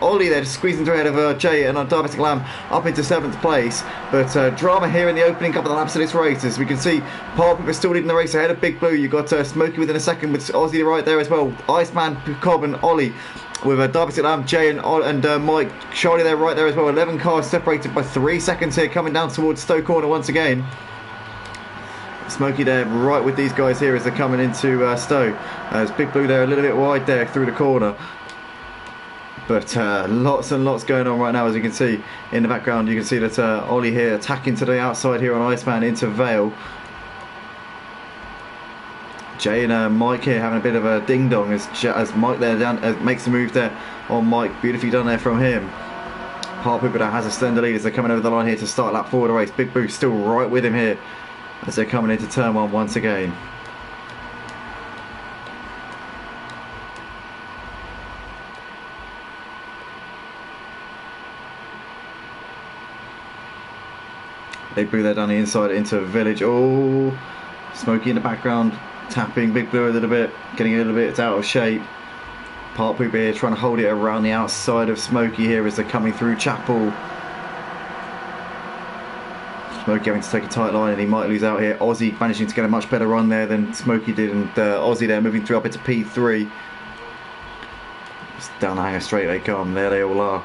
Ollie there just squeezing through ahead of Jay and Diabetic Lamb up into 7th place. But drama here in the opening couple of laps of this race, as we can see Paul Pipper still leading the race ahead of Big Blue. You've got Smokey within a second with Aussie right there as well. Iceman, Cobb and Ollie with Diabetic Lamb, Jay and Mike, Charlie there right there as well. 11 cars separated by 3 seconds here, coming down towards Stowe Corner once again. Smokey there right with these guys here as they're coming into Stowe. As Big Blue there a little bit wide there through the corner. But lots and lots going on right now, as you can see in the background. You can see that Ollie here attacking to the outside here on Iceman into Vale. Jay and Mike here having a bit of a ding dong as Mike there makes the move there on Mike. Beautifully done there from him. Park Pooper has a slender lead as they're coming over the line here to start lap 4 of the race. Big Blue still right with him here as they're coming into turn 1 once again. Big Blue there down the inside into Village. Oh, Smokey in the background tapping Big Blue a little bit, getting a little bit out of shape. Park Pooper here trying to hold it around the outside of Smokey here as they're coming through Chapel. Smokey having to take a tight line and he might lose out here. Aussie managing to get a much better run there than Smokey did, and Aussie there moving through up into P3. Just down the hanger straight they come, there they all are.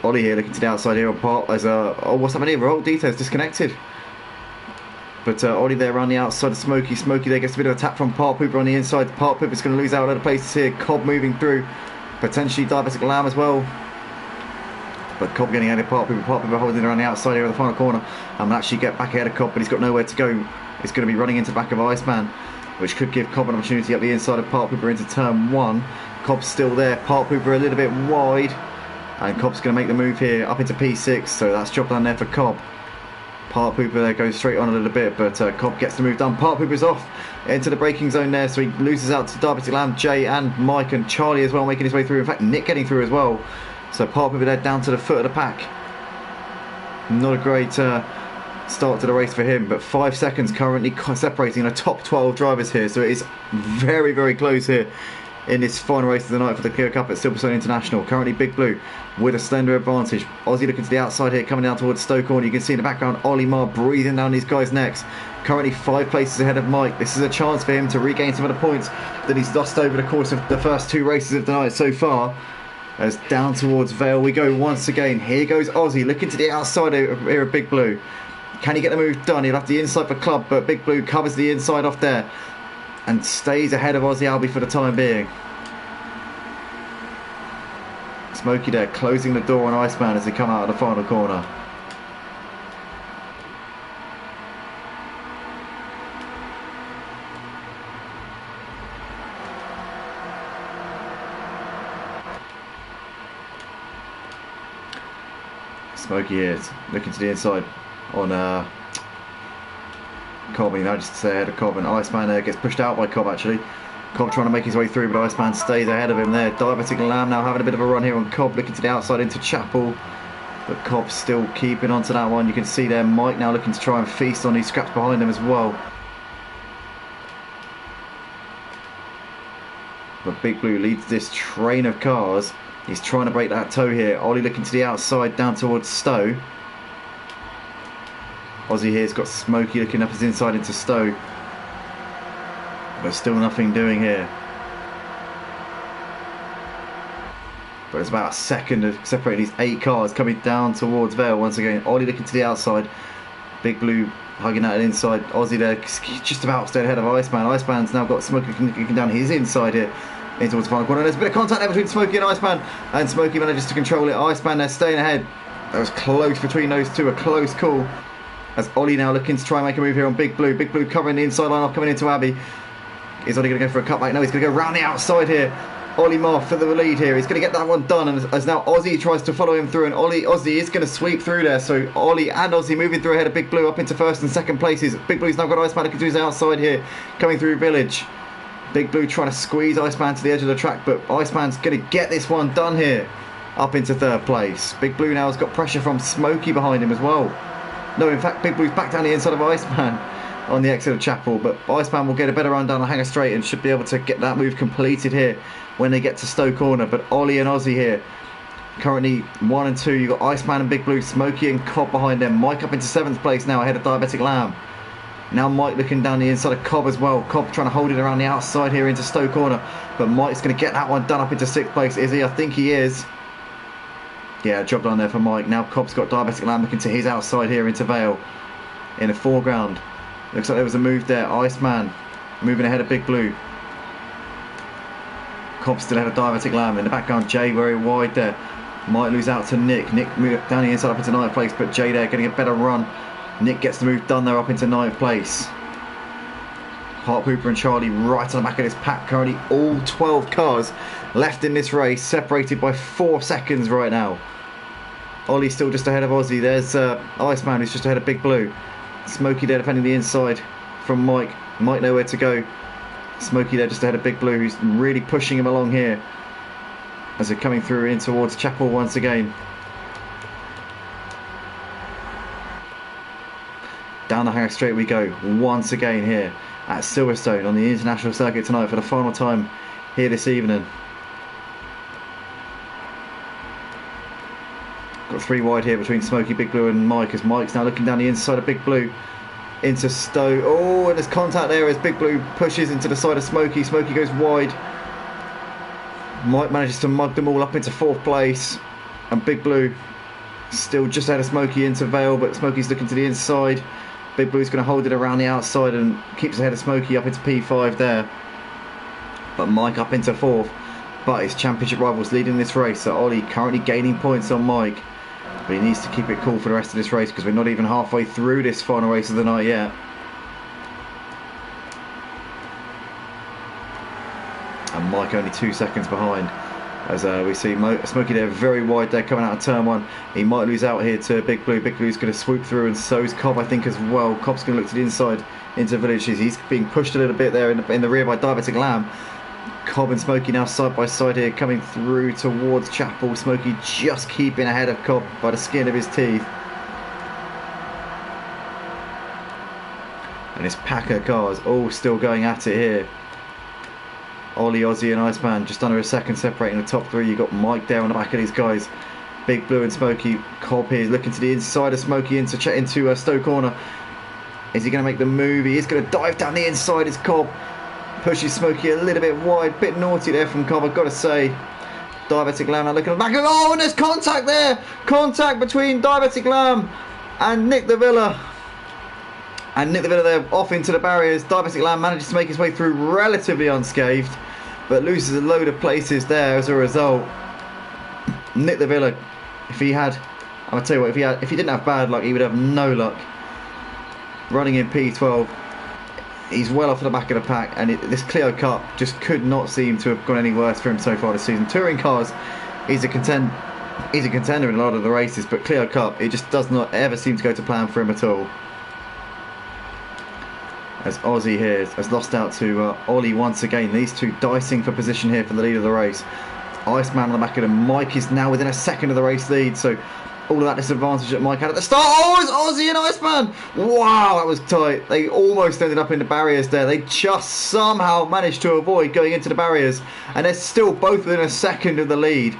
Ollie here looking to the outside here on Park as oh, what's happening here? Revolt Detail's disconnected. But Ollie there around the outside of Smokey. Smokey there gets a bit of a tap from Park Pooper on the inside. Park Pooper's going to lose out a lot of places here. Cobb moving through. Potentially Diabetic Lamb as well. But Cobb getting ahead of Park Pooper. Park Pooper holding around the outside here of the final corner. And will actually get back ahead of Cobb, but he's got nowhere to go. He's going to be running into the back of Iceman, which could give Cobb an opportunity up the inside of Park Pooper into turn 1. Cobb's still there. Park Pooper a little bit wide. And Cobb's going to make the move here up into P6, so that's job done there for Cobb. Park Pooper there goes straight on a little bit, but Cobb gets the move done. Park Pooper's off into the braking zone there, so he loses out to Diabetic Lamb, Jay and Mike and Charlie as well, making his way through. In fact, Nick getting through as well. So Park Pooper there down to the foot of the pack. Not a great start to the race for him, but 5 seconds currently separating the top 12 drivers here, so it is very, very close here in this final race of the night for the Clio Cup at Silverstone International. Currently Big Blue with a slender advantage. Aussie looking to the outside here, coming down towards Stoke Corner. You can see in the background Ollie Marr breathing down these guys' necks. Currently 5 places ahead of Mike. This is a chance for him to regain some of the points that he's lost over the course of the first 2 races of the night so far. As down towards Vale we go once again. Here goes Aussie looking to the outside here of Big Blue. Can he get the move done? He'll have the inside for Club, but Big Blue covers the inside off there and stays ahead of Aussie Albie for the time being. Smokey there closing the door on Iceman as they come out of the final corner. Smokey here looking to the inside on Cobb. He manages to stay ahead of Cobb, and Iceman there gets pushed out by Cobb actually. Cobb trying to make his way through, but Iceman stays ahead of him there. Diabetic Lamb now having a bit of a run here on Cobb, looking to the outside into Chapel, but Cobb still keeping on to that one. You can see there Mike now looking to try and feast on these scraps behind him as well. But Big Blue leads this train of cars. He's trying to break that toe here. Ollie looking to the outside down towards Stowe. Aussie here's got Smokey looking up his inside into Stowe. But still nothing doing here. But it's about a second of separating these 8 cars coming down towards Vale once again. Ollie looking to the outside. Big Blue hugging that inside. Aussie there just about staying ahead of Iceman. Iceman's now got Smokey looking down his inside here in towards the final corner. There's a bit of contact there between Smokey and Iceman, and Smokey manages to control it. Iceman there staying ahead. That was close between those two, a close call. As Ollie now looking to try and make a move here on Big Blue. Big Blue covering the inside line off, coming into Abbey. Is Ollie going to go for a cutback? No, he's going to go round the outside here. Ollie Marr for the lead here. He's going to get that one done, and as now Aussie tries to follow him through, and Aussie is going to sweep through there. So Ollie and Aussie moving through ahead of Big Blue up into first and second places. Big Blue's now got Iceman looking to his outside here, coming through Village. Big Blue trying to squeeze Iceman to the edge of the track, but Iceman's going to get this one done here up into third place. Big Blue now has got pressure from Smokey behind him as well. No, in fact, Big Blue's back down the inside of Iceman on the exit of Chapel, but Iceman will get a better run down the hanger straight and should be able to get that move completed here when they get to Stowe Corner. But Ollie and Aussie here currently 1 and 2. You've got Iceman and Big Blue, Smokey and Cobb behind them. Mike up into 7th place now ahead of Diabetic Lamb. Now Mike looking down the inside of Cobb as well. Cobb trying to hold it around the outside here into Stowe Corner, but Mike's going to get that one done up into 6th place. Is he? I think he is. Yeah, job done there for Mike. Now Cobb's got Diabetic Lamb looking to his outside here into Vale in the foreground. Looks like there was a move there. Iceman moving ahead of Big Blue. Cobb still ahead of Diabetic Lamb. In the background, Jay very wide there. Might lose out to Nick. Nick down the inside up into 9th place, but Jay there getting a better run. Nick gets the move done there up into 9th place. Hart Hooper and Charlie right on the back of this pack. Currently all 12 cars left in this race, separated by 4 seconds right now. Ollie's still just ahead of Aussie. There's Iceman who's just ahead of Big Blue. Smokey there defending the inside from Mike. Mike nowhere to go. Smokey there just ahead of Big Blue, who's really pushing him along here as they're coming through in towards Chapel once again. Down the hanger straight we go once again here at Silverstone on the international circuit tonight for the final time here this evening. Got 3 wide here between Smokey, Big Blue and Mike, as Mike's now looking down the inside of Big Blue into Stowe. Oh, and there's contact there as Big Blue pushes into the side of Smokey. Smokey goes wide. Mike manages to mug them all up into 4th place, and Big Blue still just ahead of Smokey into Vale, but Smokey's looking to the inside. Big Blue's going to hold it around the outside and keeps ahead of Smokey up into P5 there. But Mike up into 4th. But his championship rivals leading this race. So Ollie currently gaining points on Mike. But he needs to keep it cool for the rest of this race, because we're not even halfway through this final race of the night yet. And Mike only 2 seconds behind. As we see Smokey there very wide there coming out of turn 1. He might lose out here to Big Blue. Big Blue's going to swoop through, and so is Cobb I think as well. Cobb's going to look to the inside into Village. He's being pushed a little bit there in the rear by Diabetic Lamb. Cobb and Smokey now side by side here coming through towards Chapel. Smokey just keeping ahead of Cobb by the skin of his teeth. And this pack of cars all still going at it here. Ollie, Aussie and Iceman just under a second separating the top three. You've got Mike there on the back of these guys. Big Blue and Smokey. Cobb here is looking to the inside of Smokey into Stowe corner. Is he going to make the move? He is going to dive down the inside. It's Cobb. Pushes Smokey a little bit wide. Bit naughty there from Cobb, I've got to say. Diabetic Lamb now looking back. Oh, and there's contact there. Contact between Diabetic Lamb and Nick the Villa. And Nick the Villa there off into the barriers. Diabetic Lamb manages to make his way through relatively unscathed, but loses a load of places there as a result. Nick the Villa, if he had, I'm gonna tell you what, if he didn't have bad luck, he would have no luck. Running in P12, he's well off the back of the pack, and this Clio Cup just could not seem to have gone any worse for him so far this season. Touring cars, he's a contender in a lot of the races, but Clio Cup, it just does not ever seem to go to plan for him at all. As Aussie here has lost out to Ollie once again. These two dicing for position here for the lead of the race. Iceman on the back of him. Mike is now within a second of the race lead, so all of that disadvantage that Mike had at the start. Oh, it's Aussie and Iceman! Wow, that was tight. They almost ended up in the barriers there. They just somehow managed to avoid going into the barriers, and they're still both within a second of the lead.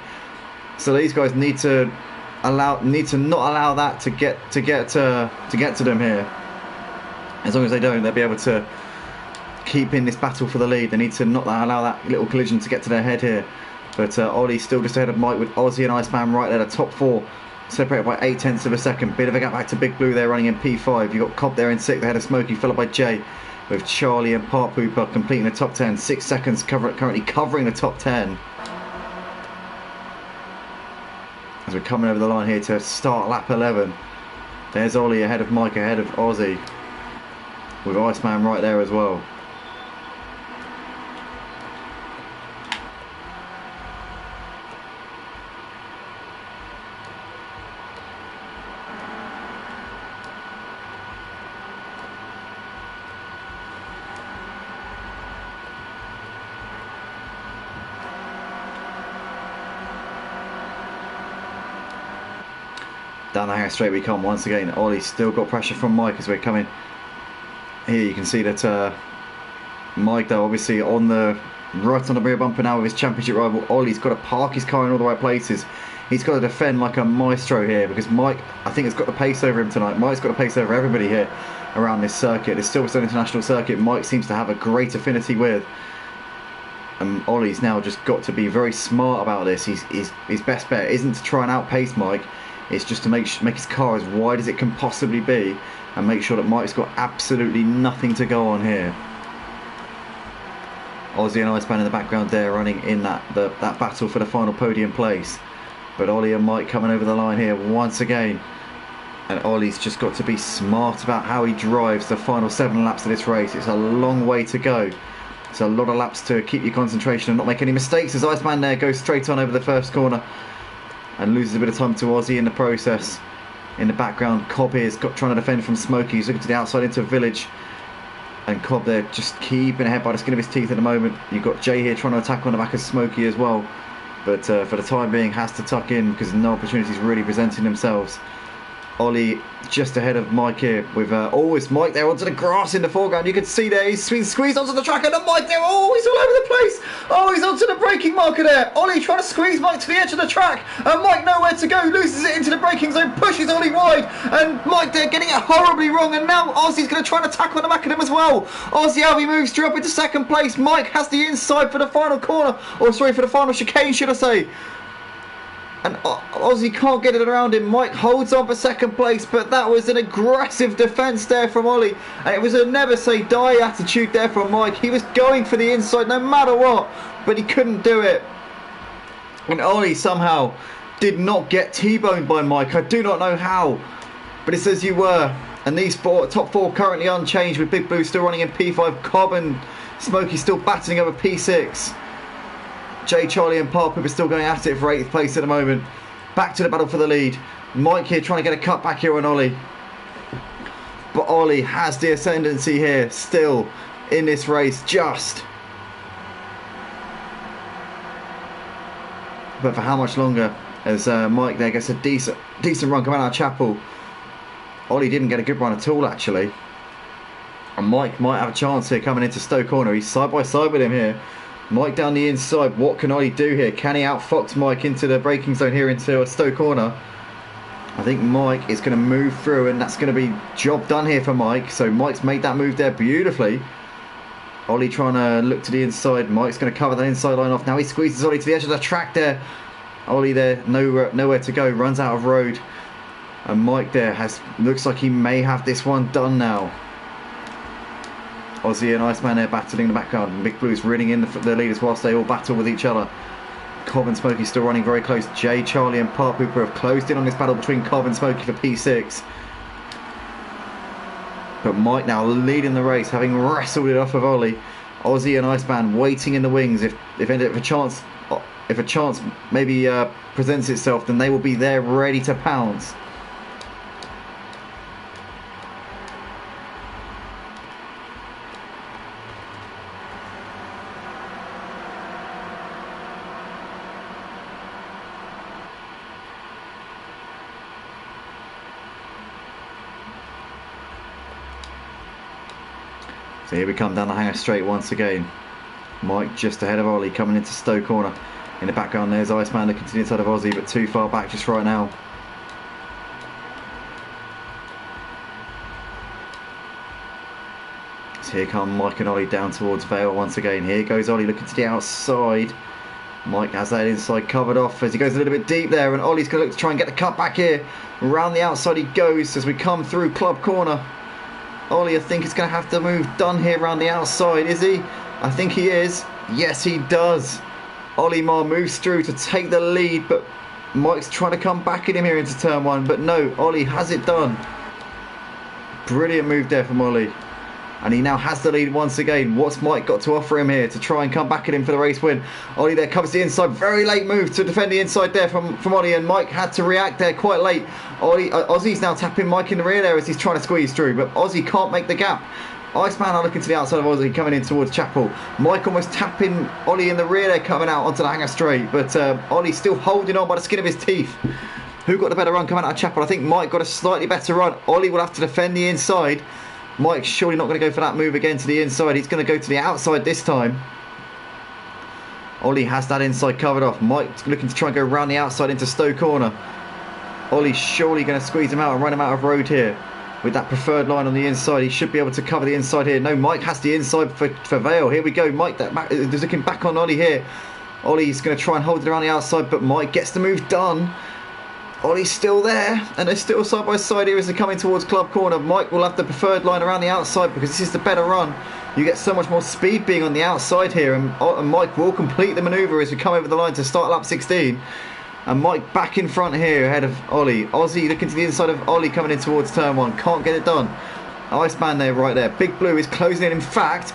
So these guys need to not allow that to get to them here. As long as they don't, they'll be able to keep in this battle for the lead. They need to not allow that little collision to get to their head here. But Ollie's still just ahead of Mike with Aussie and Iceman right there, the top four, separated by 0.8 of a second. Bit of a gap back to Big Blue there, running in P5. You've got Cobb there in 6th, ahead of Smokey, followed by Jay, with Charlie and Park Pooper completing the top 10. 6 seconds currently covering the top 10. As we're coming over the line here to start lap 11. There's Ollie ahead of Mike, ahead of Aussie, with Iceman right there as well. Down the hang straight we come once again. Ollie's still got pressure from Mike as we're coming. Here you can see that Mike though obviously right on the rear bumper now with his championship rival. Ollie's got to park his car in all the right places. He's got to defend like a maestro here, because Mike, I think, has got the pace over him tonight. Mike's got the pace over everybody here around this circuit, this Silverstone International circuit. Mike seems to have a great affinity with. And Ollie's now just got to be very smart about this. His best bet isn't to try and outpace Mike. It's just to make his car as wide as it can possibly be, and make sure that Mike's got absolutely nothing to go on here. Aussie and Iceman in the background there, running in that battle for the final podium place. But Ollie and Mike coming over the line here once again. And Ollie's just got to be smart about how he drives the final 7 laps of this race. It's a long way to go. It's a lot of laps to keep your concentration and not make any mistakes, as Iceman there goes straight on over the first corner and loses a bit of time to Aussie in the process. In the background, Cobb here is trying to defend from Smokey. He's looking to the outside into Village. And Cobb there just keeping ahead by the skin of his teeth at the moment. You've got Jay here trying to attack on the back of Smokey as well. But for the time being has to tuck in, because no opportunities really presenting themselves. Ollie just ahead of Mike here with always Mike there onto the grass in the foreground. You can see there he's squeezed onto the track, and then Mike there, oh, he's all over the place. Oh, he's onto the braking marker there. Ollie trying to squeeze Mike to the edge of the track, and Mike nowhere to go, loses it into the braking zone, pushes Ollie wide, and Mike there getting it horribly wrong, and now Ozzie's going to try and attack on the back of him as well. Ozzie how he moves through up into second place. Mike has the inside for the final corner, or sorry, for the final chicane should I say. And Ozzie can't get it around him. Mike holds on for second place, but that was an aggressive defence there from Ollie. And it was a never say die attitude there from Mike. He was going for the inside no matter what, but he couldn't do it. And Ollie somehow did not get T-boned by Mike. I do not know how, but it's as you were. And these top 4 currently unchanged, with Big Blue still running in P5, Cobb and Smokey still battling over P6. Jay, Charlie and Park are still going at it for 8th place at the moment. Back to the battle for the lead. Mike here trying to get a cut back here on Ollie. But Ollie has the ascendancy here still in this race, just. But for how much longer, as Mike there gets a decent run coming out of Chapel. Ollie didn't get a good run at all actually. And Mike might have a chance here coming into Stowe corner. He's side by side with him here. Mike down the inside. What can Ollie do here? Can he outfox Mike into the braking zone here into a Stowe corner? I think Mike is going to move through, and that's going to be job done here for Mike. So Mike's made that move there beautifully. Ollie trying to look to the inside. Mike's going to cover that inside line off. Now he squeezes Ollie to the edge of the track there. Ollie there, nowhere to go. Runs out of road. And Mike there looks like he may have this one done now. Aussie and Iceman there battling in the background. Big Blue's reeling in the leaders whilst they all battle with each other. Cobb and Smokey still running very close. Jay, Charlie and Park Hooper have closed in on this battle between Cobb and Smokey for P6. But Mike now leading the race, having wrestled it off of Ollie. Aussie and Iceman waiting in the wings. If a chance maybe presents itself, then they will be there ready to pounce. So here we come down the hanger straight once again. Mike just ahead of Ollie coming into Stowe corner. In the background there's Iceman looking to the inside of Aussie, but too far back just right now. So here come Mike and Ollie down towards Vale once again. Here goes Ollie looking to the outside. Mike has that inside covered off as he goes a little bit deep there, and Ollie's going to look to try and get the cut back here. Around the outside he goes as we come through club corner. Ollie, I think he's going to have the move done here around the outside, is he? I think he is. Yes, he does. Ollie Marr moves through to take the lead, but Mike's trying to come back at him here into turn one. But no, Ollie has it done. Brilliant move there from Ollie. And he now has the lead once again. What's Mike got to offer him here to try and come back at him for the race win? Ollie there covers the inside. Very late move to defend the inside there from Ollie, and Mike had to react there quite late. Aussie's now tapping Mike in the rear there as he's trying to squeeze through, but Aussie can't make the gap. Iceman are looking to the outside of Aussie coming in towards Chapel. Mike almost tapping Ollie in the rear there coming out onto the hanger straight, but Ollie's still holding on by the skin of his teeth. Who got the better run coming out of Chapel? I think Mike got a slightly better run. Ollie will have to defend the inside. Mike's surely not going to go for that move again to the inside. He's going to go to the outside this time. Ollie has that inside covered off. Mike's looking to try and go around the outside into Stowe corner. Ollie's surely going to squeeze him out and run him out of road here. With that preferred line on the inside, he should be able to cover the inside here. No, Mike has the inside for Vale. Here we go. Mike is looking back on Ollie here. Ollie's going to try and hold it around the outside, but Mike gets the move done. Ollie's still there, and they're still side by side here as they're coming towards club corner. Mike will have the preferred line around the outside because this is the better run. You get so much more speed being on the outside here, and Mike will complete the manoeuvre as we come over the line to start lap 16. And Mike back in front here ahead of Ollie. Aussie looking to the inside of Ollie coming in towards turn one. Can't get it done. Iceman there, right there. Big Blue is closing in. In fact,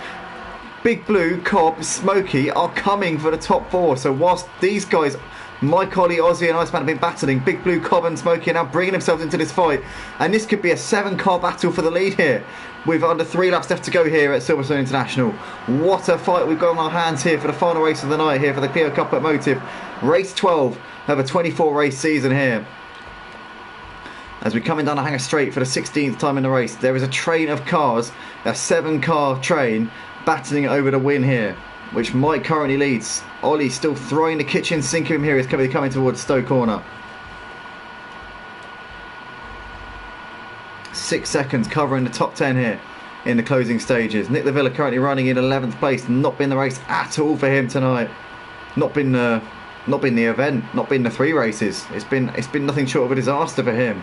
Big Blue, Cobb, Smokey are coming for the top four. So whilst these guys, Mike, Ollie, Aussie and Iceman have been battling, Big Blue, Cobb and Smokey are now bringing themselves into this fight. And this could be a 7-car battle for the lead here, with under 3 laps left to go here at Silverstone International. What a fight we've got on our hands here for the final race of the night here for the Clio Cup at Motive. Race 12 of a 24 race season here. As we're coming down the hanger straight for the 16th time in the race, there is a train of cars, a 7-car train, battling over the win here, which Mike currently leads. Ollie still throwing the kitchen sink of him here. He's coming towards Stowe corner. 6 seconds covering the top 10 here in the closing stages. Nick Lavilla currently running in 11th place. Not been the race at all for him tonight. Not been the event. Not been the 3 races. It's been nothing short of a disaster for him.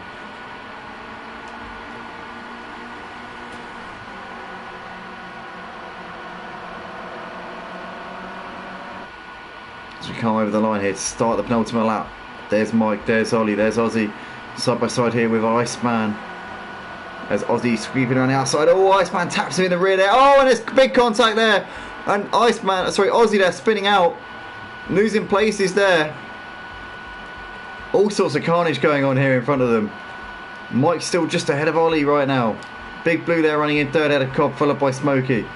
As we come over the line here to start the penultimate lap. There's Mike, there's Ollie, there's Aussie. Side by side here with Iceman. As Aussie sweeping around the outside. Oh, Iceman taps him in the rear there. Oh, and there's big contact there. And Aussie there spinning out. Losing places there. All sorts of carnage going on here in front of them. Mike's still just ahead of Ollie right now. Big Blue there running in third ahead of Cobb, followed by Smokey.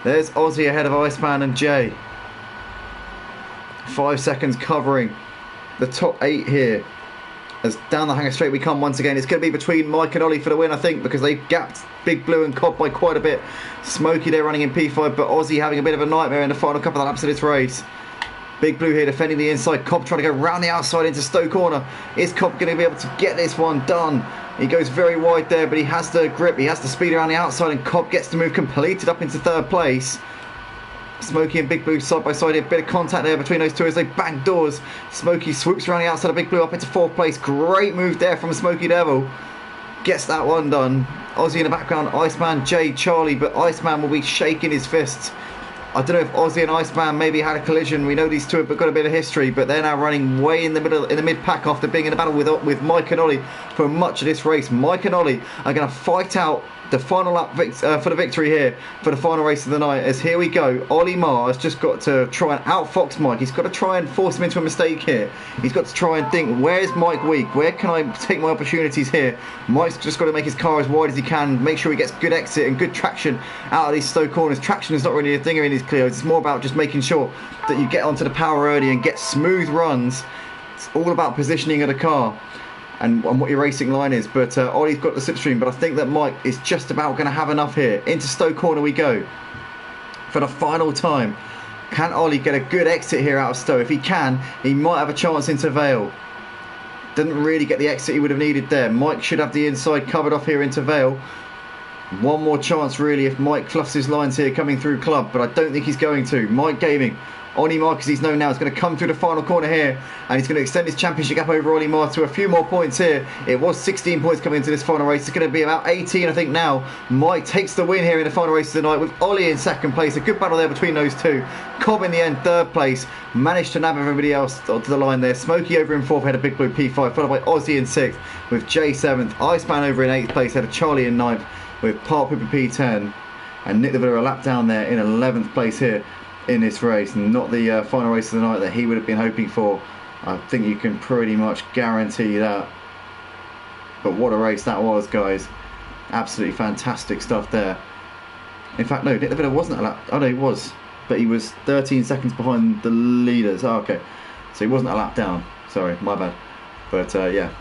There's Aussie ahead of Iceman and Jay. 5 seconds covering the top 8 here as down the hanger straight we come once again. It's going to be between Mike and Ollie for the win, I think, because they've gapped Big Blue and Cobb by quite a bit. Smokey there running in P5, but Aussie having a bit of a nightmare in the final couple of laps of this race. Big Blue here defending the inside. Cobb trying to go round the outside into Stowe corner. Is Cobb going to be able to get this one done? He goes very wide there, but he has the grip, he has the speed around the outside, and Cobb gets the move completed up into third place. Smokey and Big Blue side by side here. A bit of contact there between those two as they bang doors. Smokey swoops around the outside of Big Blue up into fourth place. Great move there from Smokey Devil. Gets that one done. Aussie in the background, Iceman, Jay, Charlie, but Iceman will be shaking his fists. I don't know if Aussie and Iceman maybe had a collision. We know these two have got a bit of history, but they're now running way in the middle, in the mid-pack after being in a battle with Mike and Ollie for much of this race. Mike and Ollie are going to fight out the final lap for the victory here for the final race of the night. As here we go, Ollie Marr has just got to try and outfox Mike. He's got to try and force him into a mistake here. He's got to try and think, where's Mike weak? Where can I take my opportunities here? Mike's just got to make his car as wide as he can, make sure he gets good exit and good traction out of these slow corners. Traction is not really a thing in these Clios. It's more about just making sure that you get onto the power early and get smooth runs. It's all about positioning of the car and what your racing line is. But Ollie's got the slipstream, but I think that Mike is just about going to have enough here. Into Stowe corner we go for the final time. Can Ollie get a good exit here out of Stowe? If he can, he might have a chance into Vale. Didn't really get the exit he would have needed there. Mike should have the inside covered off here into Vale. One more chance really if Mike fluffs his lines here coming through Club, but I don't think he's going to. Mike Gaming, Ollie Marr, as he's known now, is going to come through the final corner here, and he's going to extend his championship gap over Ollie Marr to a few more points here. It was 16 points coming into this final race. It's going to be about 18, I think, now. Mike takes the win here in the final race of the night with Ollie in second place. A good battle there between those two. Cobb in the end, third place. Managed to nab everybody else onto the line there. Smokey over in fourth, had a Big Blue P5, followed by Aussie in sixth, with Jay seventh. Iceman over in eighth place, had a Charlie in ninth, with Park Pooper P10. And Nick the Villa a lap down there in 11th place here in this race, not the final race of the night that he would have been hoping for. I think you can pretty much guarantee that. But what a race that was, guys. Absolutely fantastic stuff there. In fact, no, Nick the Villa wasn't a lap. Oh no, he was, but he was 13 seconds behind the leaders. Oh, okay, so he wasn't a lap down. Sorry, my bad. But yeah,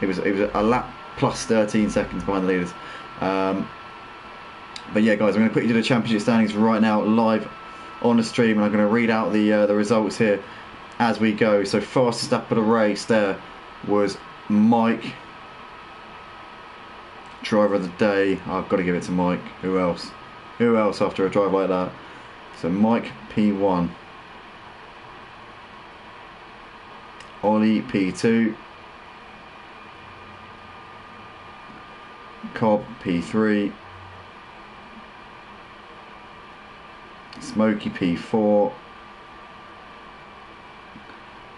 he was a lap plus 13 seconds behind the leaders. But yeah, guys, I'm going to put you to the championship standings right now, live on the stream, and I'm going to read out the results here as we go. So fastest up of the race there was Mike, driver of the day. I've got to give it to Mike. Who else? Who else after a drive like that? So Mike P1, Ollie P2, Cobb P3, Smokey P4,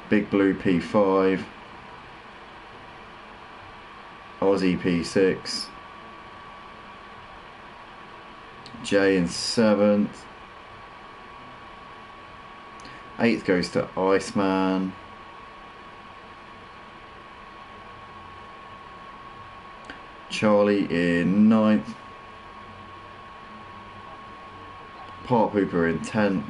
Big Blue P5, Aussie P6, Jay in 7th, 8th goes to Iceman, Charlie in 9th, Park Hooper in 10th,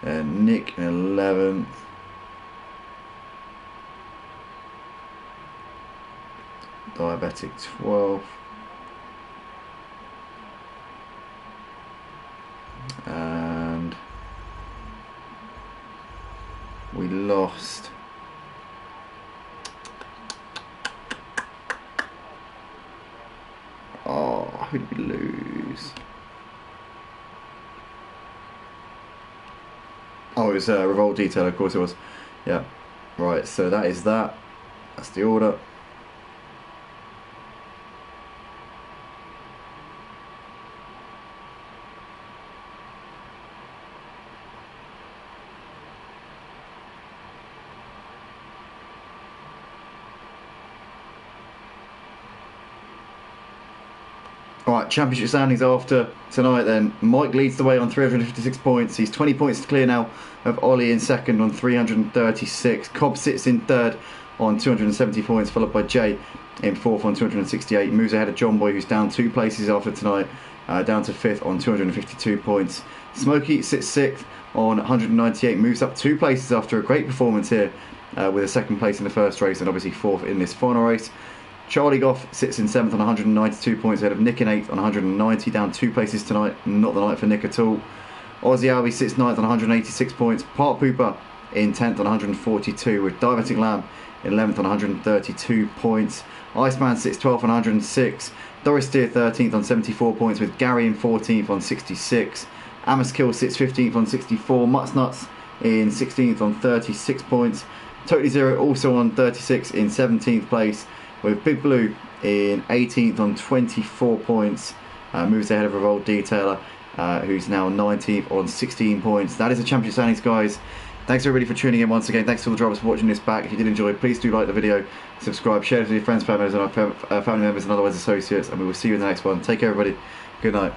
and Nick in 11th, Diabetic 12th, and we lost who did we lose? Oh, it was Revolt Detail, of course it was. Yeah, right, so that is that. That's the order. Alright, championship standings after tonight then. Mike leads the way on 356 points. He's 20 points to clear now of Ollie in second on 336. Cobb sits in third on 270 points, followed by Jay in fourth on 268. Moves ahead of John Boy, who's down 2 places after tonight. down to 5th on 252 points. Smokey sits 6th on 198, moves up 2 places after a great performance here with a 2nd place in the first race and obviously 4th in this final race. Charlie Goff sits in 7th on 192 points ahead of Nick in 8th on 190, down 2 places tonight, not the night for Nick at all. Aussie Albie sits 9th on 186 points, Park Pooper in 10th on 142 with Diabetic Lamb in 11th on 132 points. Iceman sits 12th on 106, Doris Steer 13th on 74 points with Gary in 14th on 66. Amaskill sits 15th on 64, Mutts Nuts in 16th on 36 points. Totally Zero also on 36 in 17th place with Big Blue in 18th on 24 points. Moves ahead of Revolt Detailer who's now 19th on 16 points. That is the championship standings, guys. Thanks everybody for tuning in once again. Thanks to all the drivers for watching this back. If you did enjoy, please do like the video, subscribe, share it with your friends, family members and otherwise associates, and we will see you in the next one. Take care everybody. Good night.